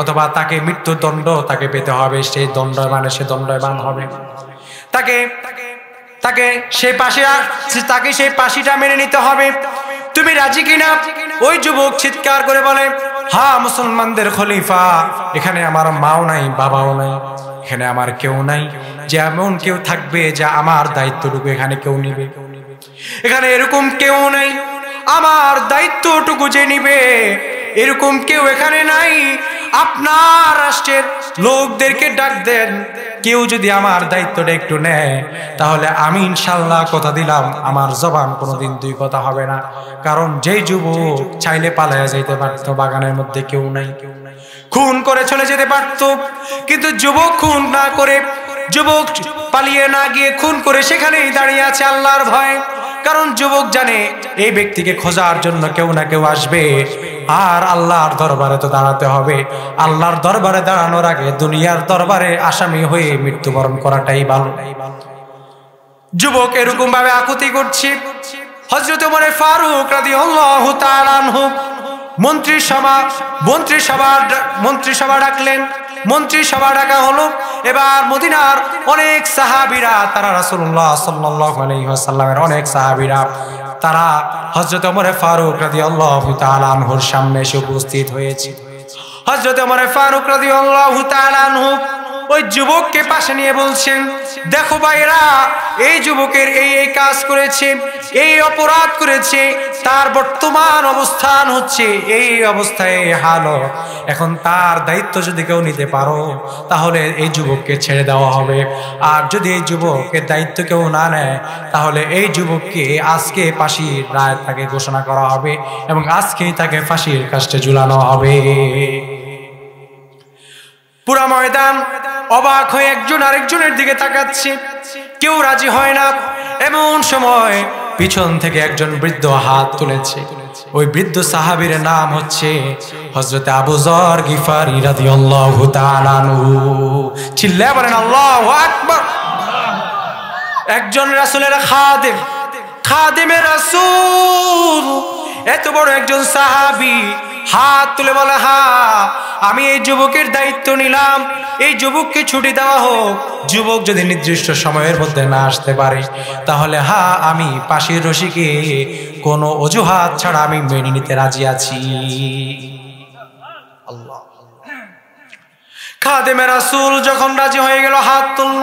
[SPEAKER 1] অথবা তাকে মৃত্যুদণ্ড তাকে পেতে হবে, সেই দণ্ডবানে সে দণ্ডবান হবে, তাকে সেই ফাঁসিটা মেনে নিতে হবে। তুমি রাজি কিনা? ওই যুবক চিৎকার করে বলে, মুসলমানদের খলিফা, এখানে আমার মাও নাই, বাবাও নাই, এখানে আমার কেউ নাই যে এমন কেউ থাকবে যে আমার দায়িত্বটুকু এখানে কেউ নিবে, এখানে এরকম কেউ নাই আমার দায়িত্বটুকু যে নিবে, এরকম কেউ এখানে নাই। আপনার রাষ্ট্রের লোকদেরকে ডাক দেন, কেউ যদি আমার দায়িত্বটা একটু নেয়, তাহলে আমি ইনশাল্লাহ কথা দিলাম আমার জবান কোনোদিন দুই কথা হবে না। কারণ যেই যুবক চাইলে পালায়া যাইতে পারতো, বাগানের মধ্যে কেউ নাই, খুন করে চলে যেতে পারতো, কিন্তু যুবক খুন না করে, যুবক পালিয়ে না গিয়ে খুন করে সেখানেই দাঁড়িয়ে আছে আল্লাহর ভয়। কারণ যুবক জানে এই ব্যক্তিকে খোঁজার জন্য কেউ না কেউ আসবে, আর আল্লাহর দরবারে তো দাঁড়াতে হবে। আল্লাহর দরবারে দাঁড়ানোর আগে দুনিয়ার দরবারে আসামি হয়ে মৃত্যুবরণ করাটাই ভালো। যুবক এরকম ভাবে আকুতি করছে। হযরত ওমর ফারুক রাদিয়াল্লাহু তাআলা আনহু মন্ত্রিসভা ডাকলেন। মন্ত্রিসভা ডাকা হলো। এবার মদিনার অনেক সাহাবীরা, তারা রাসূলুল্লাহ সাল্লাল্লাহু আলাইহি ওয়াসাল্লামের অনেক সাহাবীরা, তারা হযরত ওমর ফারুক রাদিয়াল্লাহু তাআলা আনহুর সামনে এসে উপস্থিত হয়েছে। হযরত ওমর ফারুক রাদিয়াল্লাহু তাআলা আনহু ওই যুবককে পাশে নিয়ে বলছেন, দেখো ভাইরা, এই যুবকের এই কাজ করেছে, এই অপরাধ করেছে, তার বর্তমান অবস্থান হচ্ছে এই অবস্থায় হালত। এখন তার দায়িত্ব যদি কেউ নিতে পারো, তাহলে এই যুবককে ছেড়ে দেওয়া হবে। আর যদি এই যুবকের দায়িত্ব কেউ না নেয়, তাহলে এই যুবককে আজকে ফাঁসির রায় তাকে ঘোষণা করা হবে এবং আজকেই তাকে ফাঁসির কাস্টে ঝুলানো হবে। পুরা ময়দান অবাক হয়ে একজন আরেকজনের দিকে তাকাচ্ছে, কেউ রাজি হয় না। এমন সময় পিছন থেকে একজন বৃদ্ধ হাত তুলেছে। ওই বৃদ্ধ সাহাবীর নাম হচ্ছে হযরত আবু যর গিফারি রাদিয়াল্লাহু তাআলা আনহু। চিল্লায়ে বলেন আল্লাহু আকবার। একজন রাসূলের খাদেম, খাদেমে রাসূল, এত বড় একজন সাহাবী হাত তুলে বলে, আমি এই যুবকের দায়িত্ব নিলাম, এই যুবককে ছুটি দেওয়া হোক। যুবক যদি নির্দিষ্ট সময়ের মধ্যে না আসতে পারে, তাহলে আমি ফাঁসির রশিকে কোনো অজুহাত ছাড়া আমি মেনে নিতে রাজি আছি। আল্লাহ, খাদেমে রাসূল যখন রাজি হয়ে গেল, হাত তুলল।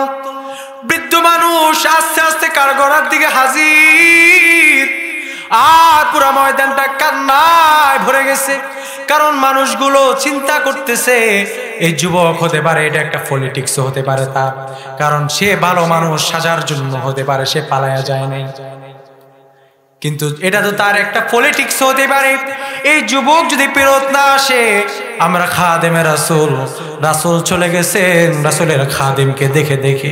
[SPEAKER 1] বৃদ্ধ মানুষ আস্তে আস্তে কারগড়ার দিকে হাজির, আর পুরো ময়দানটা কান্নায় ভরে গেছে। কারণ মানুষগুলো চিন্তা করতেছে এই যুবক হতে পারে, এটা একটা পলিটিক্স হতে পারে তার, কারণ সে ভালো মানুষ সাজার জন্য হতে পারে, সে পালায়া যায় নাই। কিন্তু এটা তো তার একটা পলিটিক্স হতে পারে। এই যুবক যদি ফেরত না আসে, আমরা খাদেমে রাসূল, রাসূল চলে গেছেন, রাসূলের খাদেমকে দেখে দেখে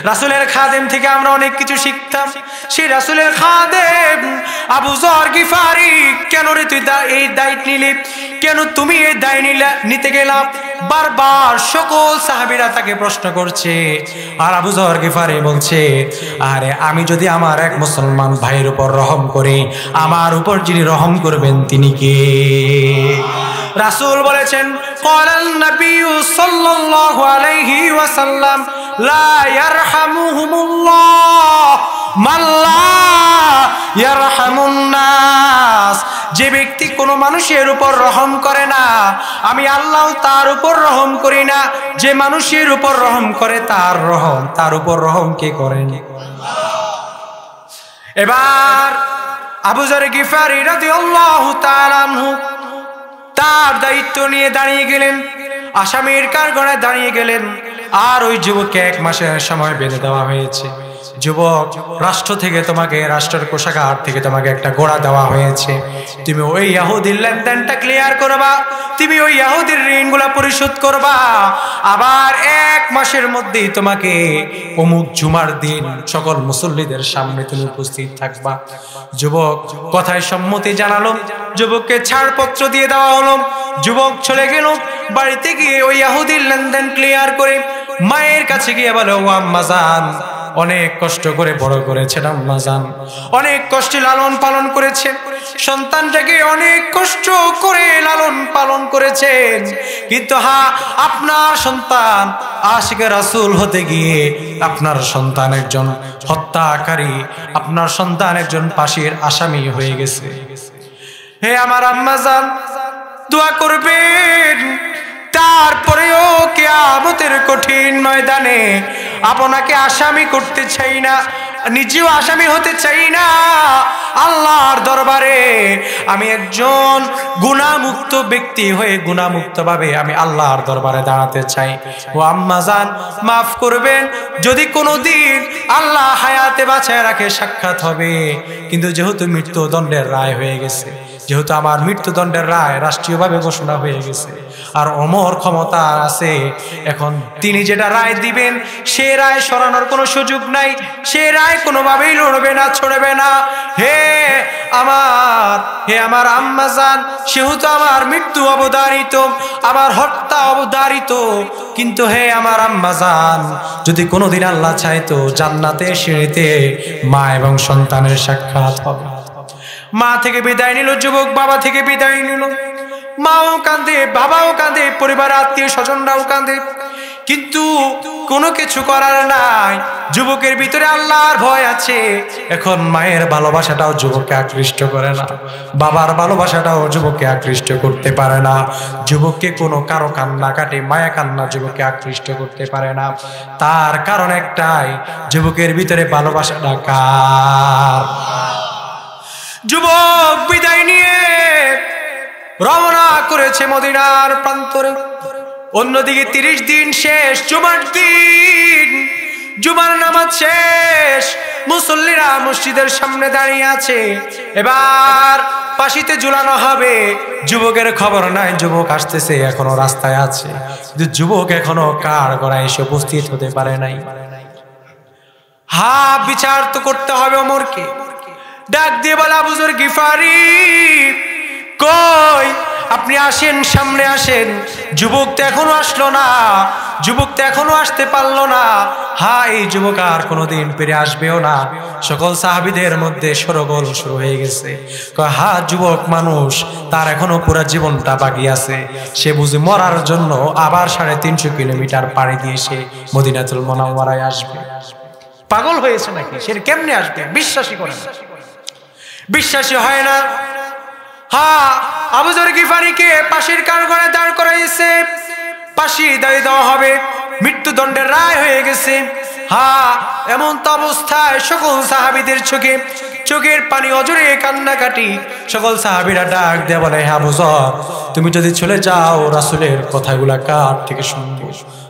[SPEAKER 1] রাসূলের খাদেম থেকে আমরা অনেক কিছু শিখতাম। সেই রাসূলের খাদেম আবু যর গিফারি, কেন রে তুই এই দায়িত্ব নিলি, কেন তুমি এই দায় নিতে গেলাম? বারবার সকল সাহাবীরা তাকে প্রশ্ন করছে, আর আবু যর গিফারি বলছে, আরে আমি যদি আমার এক মুসলমান ভাইয়ের উপর রহম করি, আমার উপর যিনি রহম করবেন তিনি কে? রাসূল বলেছেন, ক্বালান নবী সাল্লাল্লাহু আলাইহি ওয়াসাল্লাম, লা ইয়ারহামুহুমুল্লাহ মান লা ইয়ারহামুন নাস। যে ব্যক্তি কোনো মানুষের উপর রহম করে না, আমি আল্লাহ তার উপর রহম করি না। যে মানুষের উপর রহম করে তার উপর রহম কে করেন? এবার আবু যর গিফারি রাদিয়াল্লাহু তাআলা আনহু তার দায়িত্ব নিয়ে দাঁড়িয়ে গেলেন, আসামির কাঠগড়ায় দাঁড়িয়ে গেলেন। আর ওই যুবককে 1 মাসের সময় বেঁধে দেওয়া হয়েছে। যুবক, রাষ্ট্র থেকে তোমাকে, রাষ্ট্রের কোষাগার থেকে তোমাকে একটা ঘোড়া দেওয়া হয়েছে, তুমি ওই ইহুদির লেনদেনটা ক্লিয়ার করবা, তুমি ওই ইহুদির ঋণগুলা পরিশোধ করবা। আবার 1 মাসের মধ্যেই তোমাকে অমুক জুমার দিন সকল মুসল্লিদের সামনে তুমি উপস্থিত থাকবা। যুবক কথায় সম্মতি জানালো, যুবককে ছাড়পত্র দিয়ে দেওয়া হলো। যুবক চলে গেল বাড়িতে গিয়ে ওই ইহুদির লেনদেন ক্লিয়ার করে মায়ের কাছে গিয়ে বলে, ও আম্মা জান, অনেক কষ্ট করে বড় করেছেন আম্মা জান, অনেক কষ্টে লালন পালন করেছেন, সন্তানটাকে অনেক কষ্ট করে লালন পালন করেছেন, কিন্তু আপনার সন্তান আশিকে রাসূল হতে গিয়ে আপনার সন্তান একজন হত্যাকারী, আপনার সন্তান একজন ফাঁসির আসামি হয়ে গেছে। হে আমার আম্মা জান, দোয়া করবেন, তারপরেও কিয়ামতের কঠিন ময়দানে আপনাকে আসামি করতে চাই না, নিজেও আসামি হতে চাই না। আল্লাহর দরবারে আমি একজন গুনাহমুক্ত ব্যক্তি হয়ে গুনাহমুক্ত ভাবে আমি আল্লাহর দরবারে দাঁড়াতে চাই। ও আম্মা জান, মাফ করবেন, যদি কোনোদিন আল্লাহ হায়াতে বাঁচায় রাখে সাক্ষাৎ হবে, কিন্তু যেহেতু মৃত্যুদণ্ডের রায় হয়ে গেছে, যেহেতু আমার মৃত্যুদণ্ডের রায় রাষ্ট্রীয়ভাবে ঘোষণা হয়ে গেছে, আর অমর ক্ষমতা আছে, এখন তিনি যেটা রায় দিবেন সে রায় সরানোর কোনো সুযোগ নাই, সে রায় কোনোভাবেই লড়বে না, ছড়বে না। হে আমার আম্মা জান, সেহেতু আমার মৃত্যু অবধারিত, আমার হত্যা অবধারিত, কিন্তু হে আমার আম্মা জান, যদি কোনোদিন আল্লাহ চাইতো জান্নাতে সিঁড়িতে মা এবং সন্তানের সাক্ষাৎ হবে। মা থেকে বিদায় নিল যুবক, বাবা থেকে বিদায় নিল, মাও কাঁদে, বাবাও কাঁদে, পরিবার আত্মীয় স্বজনরাও কাঁদে, কিন্তু কোনো কিছু করার নাই। যুবকের ভিতরে আল্লাহর ভয় আছে। এখন মায়ের ভালোবাসাটাও যুবককে আকৃষ্ট করে না, বাবার ভালোবাসাটাও যুবককে আকৃষ্ট করতে পারে না, যুবককে কোনো কারো কান্না কাটে মায়া কান্না যুবককে আকৃষ্ট করতে পারে না। তার কারণ একটাই, যুবকের ভিতরে ভালোবাসাটা কার? যুবক বিদায় নিয়ে রওনা করেছে মদিনার প্রান্তরে। অন্যদিকে 30 দিন শেষ, জুমার দিন, জুমার নামাজ শেষ, মুসল্লিরা মসজিদের সামনে দাঁড়িয়ে আছে, এবার ফাঁসিতে ঝুলানো হবে। যুবকের খবর নাই, যুবক আসতেছে, এখনো রাস্তায় আছে, কিন্তু যুবক এখনো কাঠগড়ায় এসে উপস্থিত হতে পারে নাই। বিচার তো করতে হবে ওমরকে। ডাক দিয়ে বলে, আবু যর গিফারি, কই আপনি আসেন, সামনে আসেন। যুবক তো এখনো আসলো না, যুবক তো এখনো আসতে পারলো না। এই যুবক আর কোনোদিন ফিরে আসবেও না। সকল সাহাবীদের মধ্যে শোরগোল শুরু হয়ে গেছে। যুবক মানুষ, তার এখনো পুরো জীবনটা বাকি আছে, সে বুঝি মরার জন্য আবার 350 কিলোমিটার পাড়ি দিয়ে সে মদিনাতুল মুনাওয়ারায় আসবে। পাগল হয়েছে নাকি? সে কেমনে আসবে? বিশ্বাসই করে না, বিশ্বাসী হয় না। আবু যর গিফারিকে পাশের কাঠগড়ায় দাঁড় করাইছে। ফাঁসি দিয়ে দেওয়া হবে, মৃত্যুদণ্ডের রায় হয়ে গেছে। হ্যাঁ, এমন তো অবস্থায় সকল সাহাবীদের চোখের পানি অজরে কান্নাকাটি। সকল সাহাবীরা ডাক দিয়ে বলে, হ্যাঁ আবু যর, তুমি যদি চলে যাও রাসূলের কথাগুলা কার থেকে শুনবো,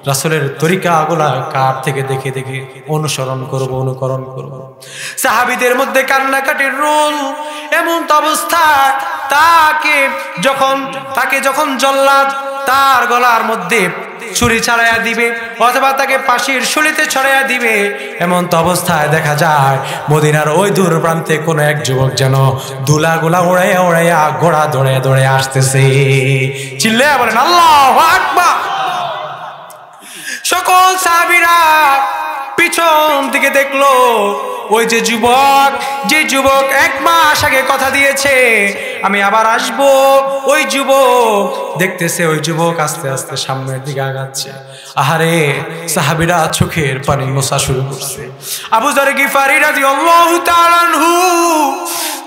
[SPEAKER 1] রাসূলের তরিকাগুলা কার থেকে দেখে দেখে অনুকরণ করব। সাহাবীদের মধ্যে কান্নাকাটির রোল। এমন তো অবস্থায় তাকে যখন জল্লাদ তার গলার মধ্যে ছুরি ছাড়াইয়া দিবে অথবা তাকে ফাঁসির শুলিতে ছড়াইয়া দিবে, এমন তো অবস্থায় দেখা যায় মদিনার ওই দূর প্রান্তে কোন এক যুবক যেন দুলাগুলা উড়াইয়া ঘোড়া দৌড়ে আসতেছে। চিল্লাইয়া বলেন আল্লাহু আকবার। সকল সাহাবীরা পিছন দিকে দেখলো, ওই যে যুবক 1 মাস আগে কথা দিয়েছে আমি আবার আসব, ওই যুবক দেখতেছে ওই যুবক আস্তে আস্তে সামনের দিকে আগাচ্ছে। আহারে, সাহাবীরা চোখের পানি মোছা শুরু করছে। আবু যর গিফারি রাদিয়াল্লাহু তাআলা আনহু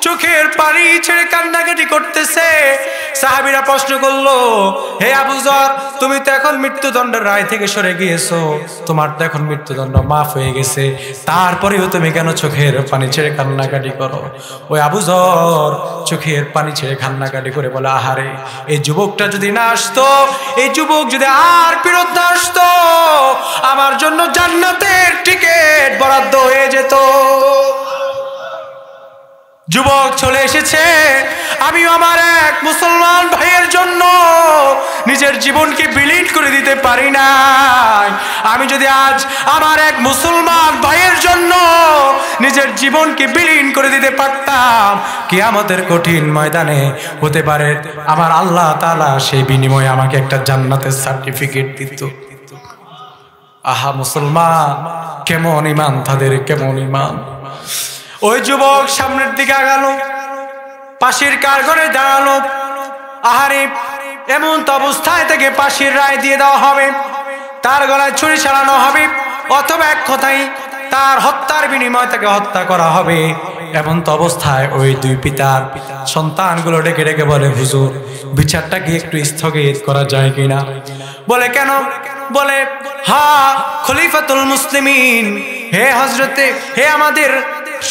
[SPEAKER 1] চোখের পানি ছেড়ে কান্নাকাটি করতেছে। সাহাবীরা প্রশ্ন করলো, হে আবু যর, তুমি তো এখন মৃত্যুদণ্ডের রায় থেকে সরে গিয়েছো, তোমার তো এখন মৃত্যুদণ্ড মাফ হয়ে গেছে, তারপরেও তুমি কেন চোখের পানি ছেড়ে কান্নাকাটি করো? ওই আবু যর চোখের পানি ছেড়ে কান্নাকাটি করে বলে, আহারে, এই যুবকটা যদি না আসতো, এই যুবক যদি আর ফেরত না আসতো, আমার জন্য জান্নাতের টিকিট বরাদ্দ হয়ে যেত। যুবক চলে এসেছে, আমিও আমার এক মুসলমান ভাইয়ের জন্য নিজের জীবনকে বিলীন করে দিতে পারি নাই। আমি যদি আজ আমার এক মুসলমান ভাইয়ের জন্য নিজের জীবনকে বিলীন করে দিতে পারতাম, কিয়ামতের কঠিন ময়দানে হতে পারে আমার আল্লাহ তাআলা সেই বিনিময়ে আমাকে একটা জান্নাতের সার্টিফিকেট দিত। আহা মুসলমান, কেমন ঈমান তাদের, কেমন ঈমান। ওই যুবক সামনের দিকে আগালো, ফাঁসির কাঠগড়ে দাঁড়ালো। আহারে, এমন তো অবস্থায় তাকে ফাঁসির রায় দিয়ে দেওয়া হবে, তার গলায় ছুরি চালানো হবে, অথবা এক কথায় তার হত্যার বিনিময়ে তাকে হত্যা করা হবে। এমন তো অবস্থায় ওই দুই পিতার সন্তানগুলো ডেকে ডেকে বলে, হুজুর, বিচারটা কি একটু স্থগিত করা যায় কিনা? বলে কেন? বলে, হ্যাঁ খলিফাতুল মুসলিমিন, হে হযরতে, হে আমাদের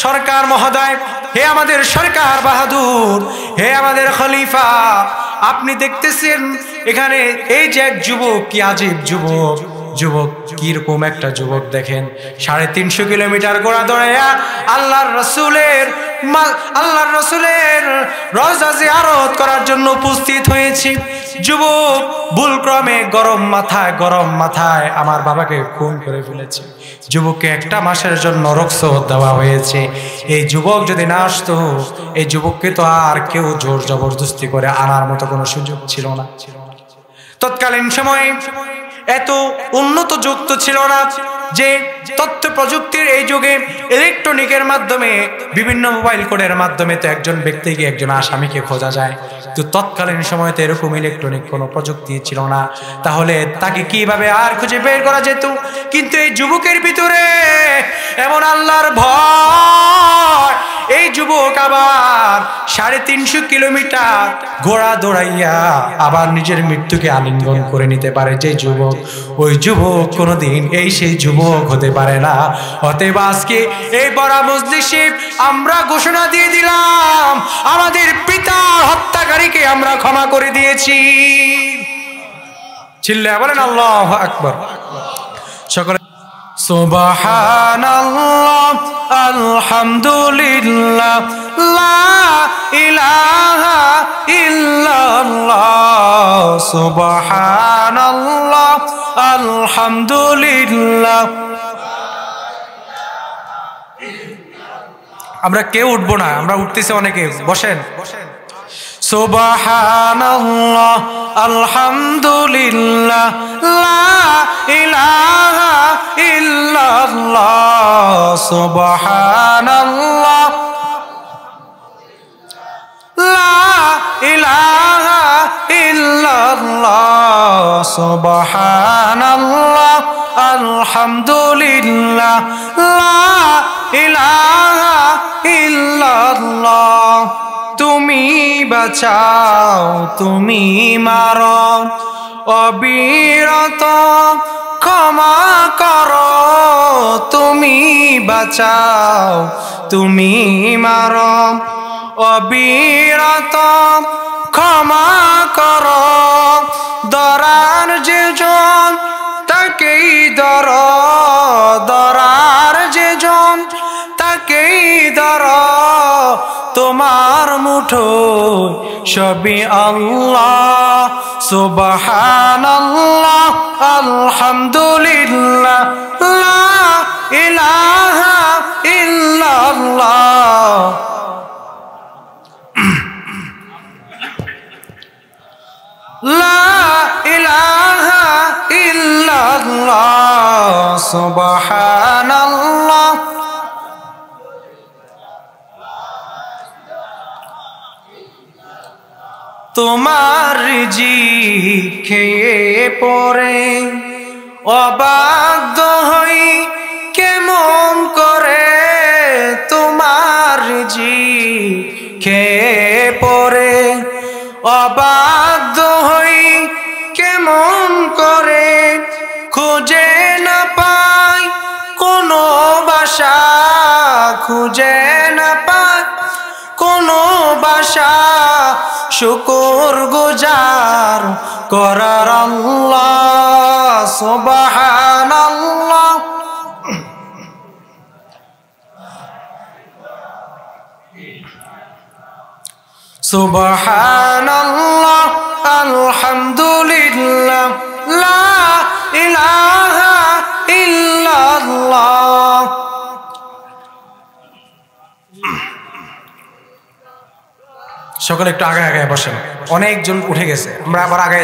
[SPEAKER 1] সরকার মহোদয়, হে আমাদের সরকার বাহাদুর, হে আমাদের খলিফা, আপনি দেখতেছেন এখানে এই যে এক যুবক, কি আজীব যুবক, কিরকম একটা যুবক দেখেন, 350 কিলোমিটার ঘোড়া দৌড়াইয়া আল্লাহর রসুলের রওজা জিয়ারত করার জন্য উপস্থিত হয়েছে। যুবক ভুলক্রমে গরম মাথায় আমার বাবাকে খুন করে ফেলেছে। যুবককে 1 মাসের জন্য রক্সত দেওয়া হয়েছে। এই যুবক যদি না আসতো, এই যুবককে তো আর কেউ জোর জবরদস্তি করে আনার মতো কোনো সুযোগ ছিল না। তৎকালীন সময়ে এত উন্নত যুগ তো ছিল না যে তথ্য প্রযুক্তির এই যুগে ইলেকট্রনিকের মাধ্যমে, বিভিন্ন মোবাইল কোডের মাধ্যমে তো একজন ব্যক্তিকে, একজন আসামিকে খোঁজা যায়। তো তৎকালীন সময় তো এরকম ইলেকট্রনিক কোনো প্রযুক্তি ছিল না, তাহলে তাকে কিভাবে আর খুঁজে বের করা যেত? কিন্তু এই যুবকের ভিতরে এমন আল্লাহর ভয়, এই যুবক আবার 350 কিলোমিটার ঘোড়া দৌড়াইয়া আবার নিজের মৃত্যুকে আলিঙ্গন করে নিতে পারে যে যুবক, ওই যুবক কোনোদিন সেই যুবক হতে পারে না। অতএব আজকে এই বড় মজলিসে আমরা ঘোষণা দিয়ে দিলাম, আমাদের পিতার হত্যাকারীকে আমরা ক্ষমা করে দিয়েছি। চিল্লায়া বলেন আল্লাহু আকবার। সকলে সুবহানাল্লাহ, আলহামদুলিল্লাহ, লা ইলাহা ইল্লাল্লাহ, সুবহানাল্লাহ, আলহামদুলিল্লাহ। আমরা কেউ উঠবো না, আমরা উঠতেছি অনেকে, বসেন। সুবহানাল্লাহ, আলহামদুলিল্লাহ, লা ইলাহা ইল্লাল্লাহ, সুবহানাল্লাহ, লা ইলাহা ইল্লাল্লাহ, সুবহানাল্লাহ, আলহামদুলিল্লাহ, লা ইলাহা ইল্লাল্লাহ। তুমি বাঁচাও, তুমি মারো, অবিরত ক্ষমা করো, তুমি বাঁচাও তুমি মারো, অবিরত ক্ষমা করো, দরার যেজন তাকেই ধর, দরার যেজন তাকেই ধর, তোমার মুঠোয় সবই আল্লাহ, সুবহানাল্লাহ আলহামদুলিল্লাহ লা ইলাহা ইল্লাল্লাহ। লা ইলাহা ইল্লাল্লাহ সুবহানাল্লাহ। তোমার রিজিক খেয়ে পড়ে অবাধ্য হই কেমন করে, তোমার রিজিক খেয়ে পড়ে অবাধ্য হই কেমন করে, খুঁজে না পাই কোনো বাসা, খুঁজে না পাই কোনো বাসা, শুকর গুজার করার আল্লাহ, সুবহানাল্লাহ। সুবহানাল্লাহ আলহামদুলিল্লাহ লা ইলাহা ইল্লাল্লাহ। সকলে একটু আগে আগে বসেন, অনেকজন উঠে গেছে, আমরা আবার আগে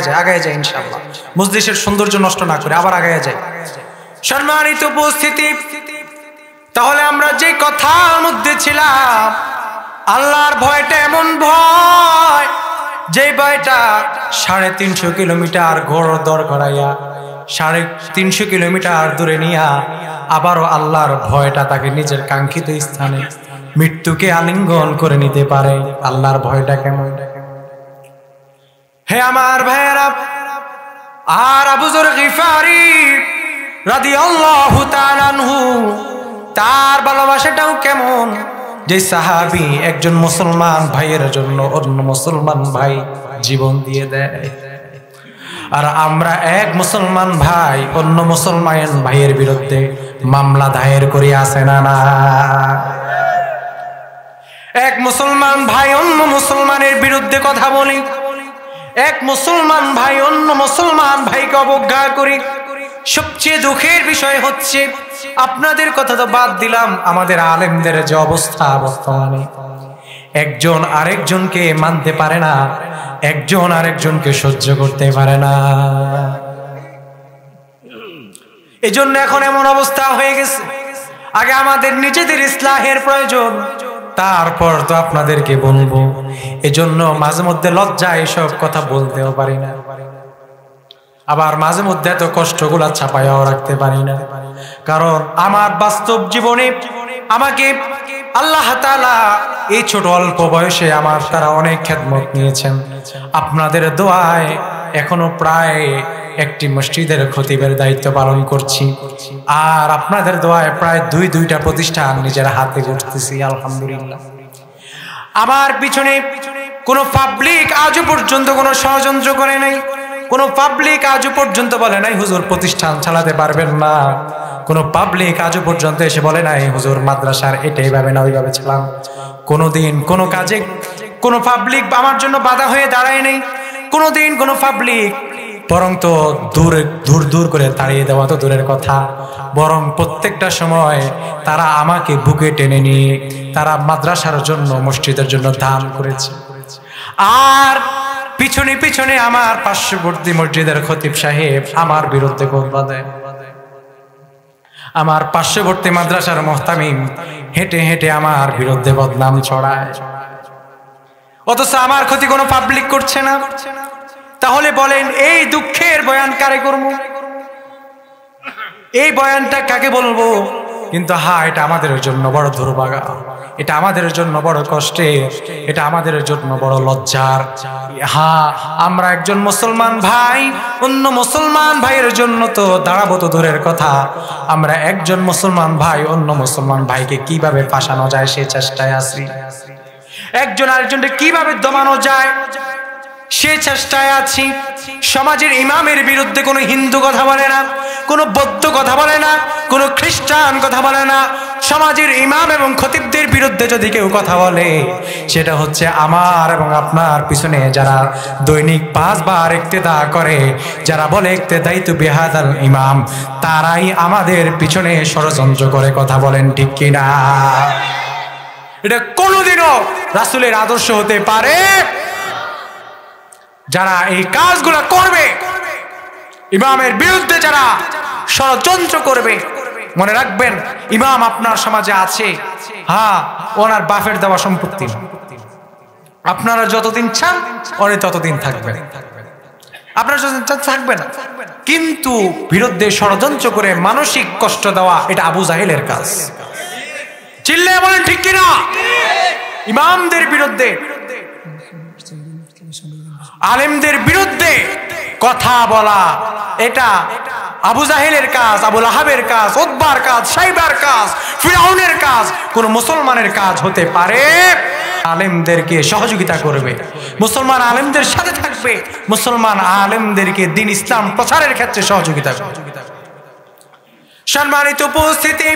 [SPEAKER 1] যাই ইনশাআল্লাহ, মজলিসের সৌন্দর্য নষ্ট না করে আবার আগে যাই। সম্মানিত উপস্থিতি, তাহলে আমরা যে কথার মধ্যে ছিলাম, আল্লাহর ভয়টা এমন ভয়, যে ভয়টা 350 কিলোমিটার ঘোর দর করাইয়া 350 কিলোমিটার দূরে নিয়া আবারও আল্লাহর ভয়টা তাকে নিজের কাঙ্ক্ষিত স্থানে মৃত্যুকে আলিঙ্গন করে নিতে পারে। আল্লাহর ভয়টা কেমন? হে আমার ভাইয়েরা, আর আবু যর গিফারি রাদিয়াল্লাহু তাআলা আনহু, তার ভালোবাসাটাও কেমন, যে সাহাবী একজন মুসলমান ভাইয়ের জন্য অন্য মুসলমান ভাই জীবন দিয়ে দেয়, আর আমরা এক মুসলমান ভাই অন্য মুসলমান ভাইয়ের বিরুদ্ধে মামলা দায়ের করি, আছে না না? এক মুসলমান ভাই অন্য মুসলমানের বিরুদ্ধে কথা বলি, এক মুসলমান ভাই অন্য মুসলমান ভাইকে অবজ্ঞা করি। সবচেয়ে দুঃখের বিষয় হচ্ছে, আপনাদের কথা তো বাদ দিলাম, আমাদের আলেমদের যে অবস্থা বর্তমানে, একজন আরেকজনকে মানতে পারে না, একজন আরেকজনকে সহ্য করতে পারে না। এজন্য এখন এমন অবস্থা হয়ে গেছে, আগে আমাদের নিজেদের ইসলাহের প্রয়োজন, তারপর তো আপনাদেরকে বলবো। এজন্য মাঝে মধ্যে লজ্জা এসব কথা বলতেও পারি না, আবার মাঝে মধ্যে এত কষ্টগুলা ছাপাইয়াও রাখতে পারি না, কারণ আমার বাস্তব জীবনে আমাকে আল্লাহ তাআলা এই ছোট অল্প বয়সে আমার তারা অনেক খেদমত নিয়েছেন। আপনাদের দোয়ায় এখনো প্রায় একটি মসজিদের খতিবের দায়িত্ব পালন করছি, আর আপনাদের দোয়ায় প্রায় দুইটা প্রতিষ্ঠান নিজের হাতে করতেছি, আলহামদুলিল্লাহ। আমার পিছনে কোনো পাবলিক আজও পর্যন্ত কোনো ষড়যন্ত্র করে নাই, কোনো পাবলিক আজও পর্যন্ত বলে নাই হুজুর প্রতিষ্ঠান চালাতে পারবেন না, কোনো পাবলিক আজও পর্যন্ত এসে বলে নাই হুজুর মাদ্রাসার এটা এইভাবে না ওইভাবে চালান। কোনোদিন কোনো কাজে কোনো পাবলিক আমার জন্য বাধা হয়ে দাঁড়ায় নাই, কোনোদিন কোনো পাবলিক, বরং তো দূর করে তাড়িয়ে দেওয়া তো দূরের কথা, বরং প্রত্যেকটা সময় তারা আমাকে বুকে টেনে নিয়ে তারা মাদ্রাসার জন্য মসজিদের জন্য দান করেছে। আর পিছনে পিছনে আমার পার্শ্ববর্তী মসজিদের খতিব সাহেব আমার বিরুদ্ধে কথা দেয়, আমার পার্শ্ববর্তী মাদ্রাসার মুহতামিম হেঁটে হেঁটে আমার বিরুদ্ধে বদনাম ছড়ায়, অথচ আমার ক্ষতি কোনো পাবলিক করছে না। তাহলে বলেন এই দুঃখের বয়ান কারে করব? এই বয়ানটা কাকে বলবো? কিন্তু হ্যাঁ, এটা আমাদের জন্য বড় দুর্ভাগা, এটা আমাদের জন্য বড় কষ্টের, এটা আমাদের জন্য বড় লজ্জার। হ্যাঁ, আমরা একজন মুসলমান ভাই অন্য মুসলমান ভাইয়ের জন্য তো দাঁড়াবো তো দূরের কথা, আমরা একজন মুসলমান ভাই অন্য মুসলমান ভাইকে কিভাবে ফাঁসানো যায় সে চেষ্টায় আছি, একজন আরেকজনকে কিভাবে দমানো যায় সে চেষ্টায় আছি। সমাজের ইমামের বিরুদ্ধে কোনো হিন্দু কথা বলে না, কোনো বৌদ্ধ কথা বলে না, কোনো খ্রিস্টান কথা বলে না। সমাজের ইমাম এবং খতিবদের বিরুদ্ধে যদি কেউ কথা বলে, সেটা হচ্ছে আমার এবং আপনার পিছনে যারা দৈনিক 5 বার ইক্তেদা করে, যারা বলে ইক্তেদাইতু বিহাদাল ইমাম, তারাই আমাদের পিছনে ষড়যন্ত্র করে কথা বলেন, ঠিক কিনা? এটা কোনোদিনও রাসূলের আদর্শ হতে পারে। যারা এই কাজগুলো করবে, ইমামের বিরুদ্ধে যারা ষড়যন্ত্র করবে, মনে রাখবেন ইমাম আপনার সমাজে আছে, হ্যাঁ, ওনার বাপের দেওয়া সম্পত্তি, আপনারা যতদিন চান উনি ততদিন থাকবেন, আপনারা যতদিন চান থাকবেন, কিন্তু বিরুদ্ধে ষড়যন্ত্র করে মানসিক কষ্ট দেওয়া এটা আবু জাহেলের কাজ। চিল্লায়ে বলেন ঠিক কিনা? ইমামদের বিরুদ্ধে, আলেমদের বিরুদ্ধে কথা বলা এটা আবু জাহেলের কাজ, আবু লাহাবের কাজ, উতবার কাজ, সাইবার কাজ, ফিরাউনের কাজ। কোন মুসলমানের কাজ হতে পারে? আলেমদেরকে সহযোগিতা করবে, মুসলমান আলেমদের সাথে থাকবে, মুসলমান আলেমদেরকে দ্বীন ইসলাম প্রচারের ক্ষেত্রে সহযোগিতা করবে। সম্মানিত উপস্থিতি,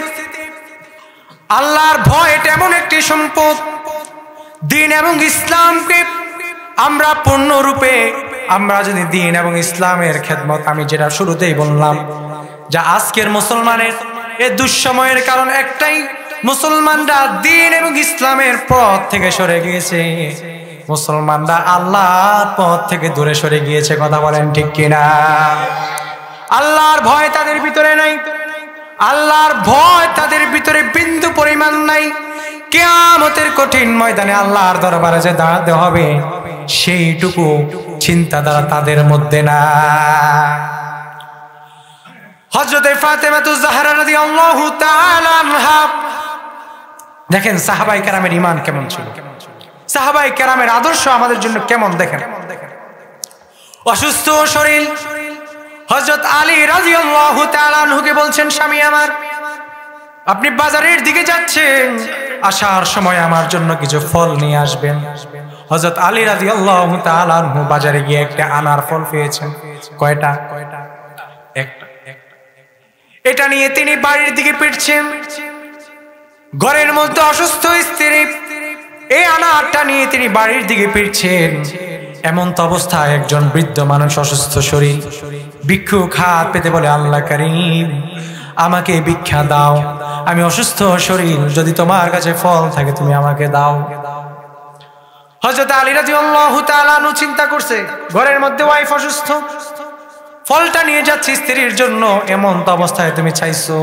[SPEAKER 1] আল্লাহর ভয় এটা এমন একটি সম্পদ, দ্বীন এবং ইসলামকে আমরা পূর্ণরূপে, আমরা যদি দ্বীন এবং ইসলামের খেদমত, আমি যেটা শুরুতেই বললাম, যা আজকের মুসলমানের এই দুঃসময়ের কারণ একটাই, মুসলমানরা দ্বীন এবং ইসলামের পথ থেকে সরে গিয়েছে, মুসলমানরা আল্লাহর পথ থেকে দূরে সরে গিয়েছে। কথা বলেন ঠিক কিনা? আল্লাহর ভয় তাদের ভিতরে নাই, আল্লাহর ভয় তাদের ভিতরে বিন্দু পরিমাণ নাই। কিয়ামতের কঠিন ময়দানে আল্লাহর দরবারে যে দাঁড়াতে হবে, সেইটুকু চিন্তাধারা তাদের মধ্যে না। হযরতে ফাতেমাতুজ জাহরা রাদিয়াল্লাহু তাআলা আনহা, দেখেন সাহাবায়ে কেরামের ঈমান কেমন ছিল, সাহাবায়ে কেরামের আদর্শ আমাদের জন্য কেমন। দেখেন অসুস্থ শরীর হযরত আলী রাদিয়াল্লাহু তাআলা আনহুকে বলছেন, স্বামী আমার, আপনি বাজারের দিকে যাচ্ছেন, আসার সময় আমার জন্য কিছু ফল নিয়ে আসবেন। হযরত আলী রাদিয়াল্লাহু তাআলা আনহু বাজারে গিয়ে একটা আনার ফল পেয়েছেন। কয়টা? একটা। এটা নিয়ে তিনি বাড়ির দিকে ফিরছেন। ঘরের মধ্যে অসুস্থ স্ত্রী, এই আনারটা নিয়ে তিনি বাড়ির দিকে ফিরছেন। এমন তো অবস্থায় একজন বৃদ্ধ মানুষ, অসুস্থ শরীর, ভিক্ষুক হাত পেতে বলে, আল্লাহ কারীম, আমাকে ভিক্ষা দাও, আমি অসুস্থ শরীর, যদি তোমার কাছে ফল থাকে তুমি আমাকে দাও। হযরত আলী রাদিয়াল্লাহু তাআলা আনহু চিন্তা করছে, ঘরের মধ্যে ওয়াইফ অসুস্থ, ফলটা নিয়ে যাচ্ছি স্ত্রীর জন্য, এমন তো অবস্থায় তুমি চাইছো,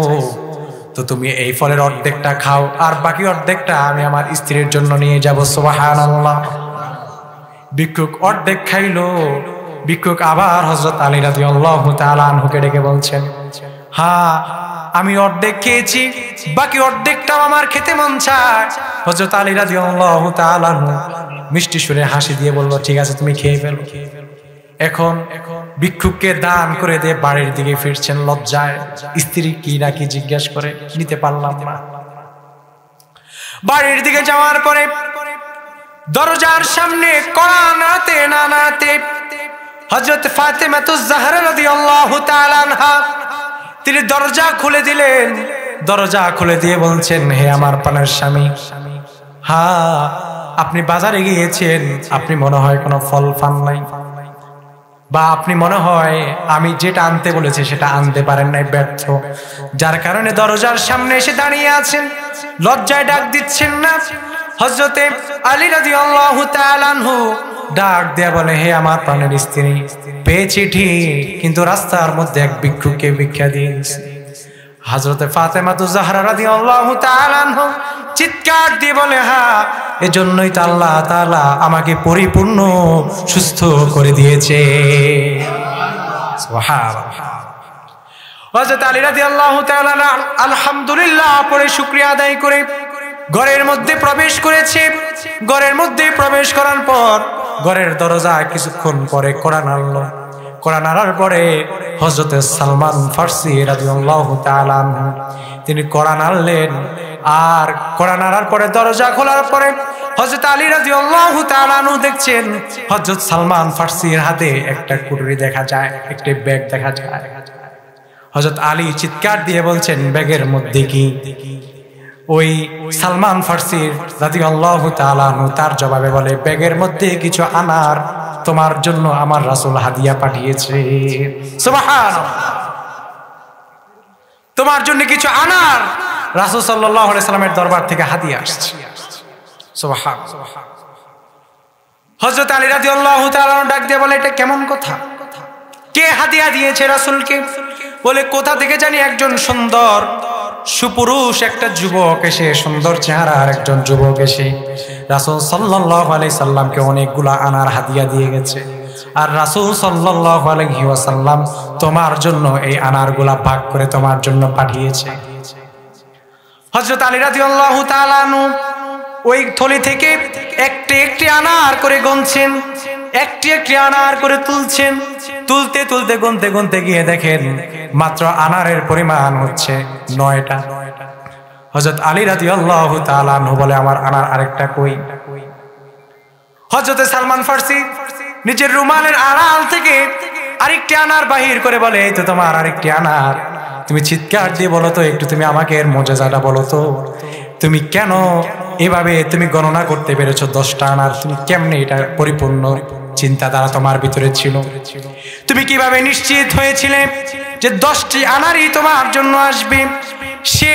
[SPEAKER 1] তো তুমি এই ফলের অর্ধেকটা খাও, আর বাকি অর্ধেকটা আমি আমার স্ত্রীর জন্য নিয়ে যাব। সুবহানাল্লাহ। ভিক্ষুক অর্ধেক খাইলো। ভিক্ষুক আবার হযরত আলী রাদিয়াল্লাহু তাআলা আনহুকে ডেকে বলছেন, হ্যাঁ, আমি অর্ধেক খেয়েছি, বাকি অর্ধেকটাও আমার খেতে মন চায়। হযরত আলী রাদিয়াল্লাহু তাআলা আনহু মিষ্টি সুরে হাসি দিয়ে বলল, ঠিক আছে, তুমি খেয়ে ফেলো। এখন ভিক্ষুককে দান করে দিয়ে বাড়ির দিকে ফিরছেন লজ্জায়। স্ত্রী কি না কি জিজ্ঞেস করে, নিতে পারলাম না। বাড়ির দিকে যাওয়ার পরে দরজার সামনে কড়া নাড়তে না নাড়তে হযরত ফাতেমাতুজ জাহরা রাদিয়াল্লাহু তাআলা আনহা তিনি দরজা খুলে দিলেন। দরজা খুলে দিয়ে বলছেন, হে আমার প্রাণের স্বামী, হ্যাঁ, আপনি বাজারে গিয়েছেন, আপনি মনে হয় কোনো ফল পান নাই, বা আপনি মনে হয় আমি যেটা আনতে বলেছি সেটা আনতে পারেন নাই, ব্যর্থ, যার কারণে দরজার সামনে এসে দাঁড়িয়ে আছেন, লজ্জায় ডাক দিচ্ছেন না। হযরতে আলী রাদিয়াল্লাহু তাআলা আনহু ডাক দিয়ে বলে, হে আমার প্রাণের স্ত্রী, পেয়েছি ঠিক, কিন্তু রাস্তার মধ্যে এক ভিক্ষুককে ভিক্ষা দিয়েছি। হযরতে ফাতেমাতুজ জাহরা রাদিয়াল্লাহু তাআলা আনহা চিৎকার দিয়ে বলে, হ্যাঁ, এজন্যই তো আল্লাহ তাআলা আমাকে পরিপূর্ণ সুস্থ করে দিয়েছে। সুবহানাল্লাহ। হযরত আলী রাদিয়াল্লাহু তাআলা আলহামদুলিল্লাহ পরে শুকরিয়া আদায় করে ঘরের মধ্যে প্রবেশ করেছে। ঘরের মধ্যে প্রবেশ করার পর ঘরের দরজা কিছুক্ষণ পরে কড়া নাড়ল। কড়া নাড়ার পরে হযরত সালমান ফার্সি রাদিয়াল্লাহু তাআলা তিনি কড়া নাড়লেন। আর কড়া নাড়ার পরে দরজা খোলার পরে হযরত আলী রাদিয়াল্লাহু তাআলা দেখছেন হযরত সালমান ফার্সির হাতে একটা কুঠরি দেখা যায়, একটা ব্যাগ দেখা যায়। হযরত আলী চিৎকার দিয়ে বলছেন, ব্যাগের মধ্যে কি? ওই সালমান ফার্সি রাদিয়াল্লাহু তাআলা তার জবাবে বলে, ব্যাগের মধ্যে কিছু আনার তোমার জন্য আমার রাসূল হাদিয়া পাঠিয়েছে। সুবহানাল্লাহ, তোমার জন্য কিছু আনার রাসূল সাল্লাল্লাহু আলাইহি সাল্লামের দরবার থেকে হাদিয়া আসছে। সুবহানাল্লাহ। হযরত আলী রাদিয়াল্লাহু তাআলা ডাক দিয়ে বলে, এটা কেমন কথা? কে হাদিয়া দিয়েছে রাসূলকে? বলে, কোথা থেকে জানি একজন সুন্দর সুপুরুষ একটা যুবক এসে, সুন্দর চেহারার একজন যুবক এসে রাসূল সাল্লাল্লাহু আলাইহি সাল্লামকে অনেকগুলা আনার হাদিয়া দিয়ে গেছে। আর রাসূল সাল্লাল্লাহু আলাইহি ওয়াসাল্লাম তোমার জন্য এই আনারগুলা ভাগ করে তোমার জন্য পাঠিয়েছে। হযরত আলী রাদিয়াল্লাহু তাআলা ওই থলি থেকে একটি একটি আনার করে গুনছেন, একটি একটি আনার করে তুলছেন। তুলতে তুলতে গুনতে গুনতে গিয়ে দেখেন মাত্র আনারের পরিমাণ হচ্ছে 9টা। হযরত আলী রাদিয়াল্লাহু তাআলা বলে, আমার আনার আরেকটা কই? হযরত সালমান ফার্সি নিজের রুমালের আড়াল থেকে আরেকটি আনার বাহির করে বলে, এই তো তোমার আরেকটি আনার। তুমি চিৎকার দিয়ে বলো তো একটু, তুমি আমাকে এর মুজিজাটা বলো তো, তুমি কেন এভাবে তুমি গণনা করতে পেরেছো 10টা আনার? তুমি কেমনে এটা পরিপূর্ণ চিন্তাধারা তোমার ভিতরে ছিল? তুমি কিভাবে নিশ্চিত হয়েছিলে যে 10টি আনারই তোমার জন্য আসবে? সে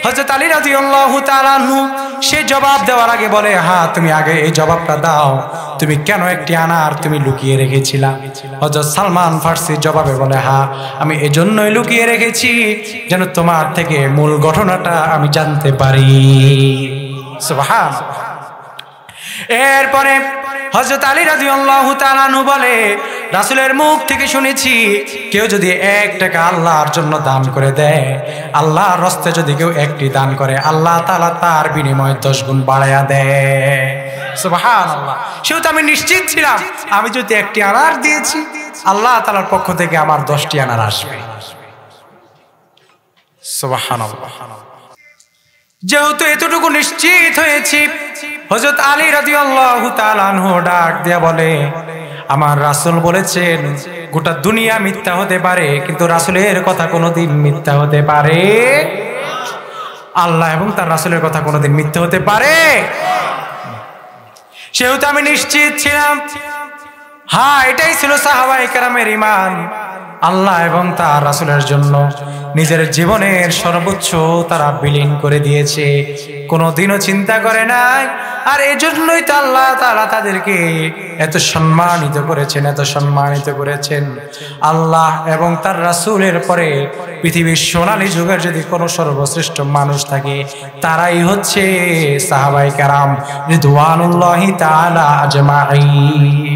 [SPEAKER 1] হযরত আলী রাদিয়াল্লাহু তাআলা সে জবাব দেওয়ার আগে বলে, হ্যাঁ তুমি আগে এই জবাবটা দাও, তুমি কেন একটি আনার তুমি লুকিয়ে রেখেছিলা? হযরত সালমান ফার্সি জবাবে বলে, হ্যাঁ আমি এজন্যই লুকিয়ে রেখেছি যেন তোমার থেকে মূল ঘটনাটা আমি জানতে পারি। সুবহানাল্লাহ। এরপরে হযরত আলী রাদিয়াল্লাহু তাআলা বলে, রাসূলের মুখ থেকে শুনেছি কেউ যদি 1 টাকা আল্লাহর জন্য দান করে দেয়, আল্লাহর রাস্তায় যদি কেউ একটি দান করে, আল্লাহ তাআলা তার বিনিময়ে 10 গুণ বাড়ায়া দেয়। সুবহানাল্লাহ। সেও তো আমি নিশ্চিত ছিলাম আমি যদি একটি আনার দিয়েছি, আল্লাহ তাআলার পক্ষ থেকে আমার 10টি আনার আসবে। সুবহানাল্লাহ। যেহেতু এতটুকু নিশ্চিত হয়েছি, হযরত আলী রাদিয়াল্লাহু তাআলা ডাক দিয়া বলে, আমার রাসূল বলেছেন গোটা দুনিয়া মিথ্যা হতে পারে কিন্তু রাসূলের কথা কোনোদিন মিথ্যা হতে পারে? আল্লাহ এবং তার রাসূলের কথা কোনোদিন মিথ্যা হতে পারে? সেহেতু আমি নিশ্চিত ছিলাম। হ্যাঁ, এটাই ছিল সাহাবায়ে কেরামের ঈমান। আল্লাহ এবং তার রাসূলের জন্য নিজের জীবনের সর্বোচ্চ তারা বিলীন করে দিয়েছে, কোনোদিনও চিন্তা করে নাই। আর এজন্যই তো আল্লাহ তাআলা তাদেরকে এত সম্মানিত করেছেন, এত সম্মানিত করেছেন। আল্লাহ এবং তার রাসূলের পরে পৃথিবীর সোনালী যুগের যদি কোনো সর্বশ্রেষ্ঠ মানুষ থাকে, তারাই হচ্ছে সাহাবায়ে কেরাম রিদওয়ানুল্লাহি তাআলা আজমাইন।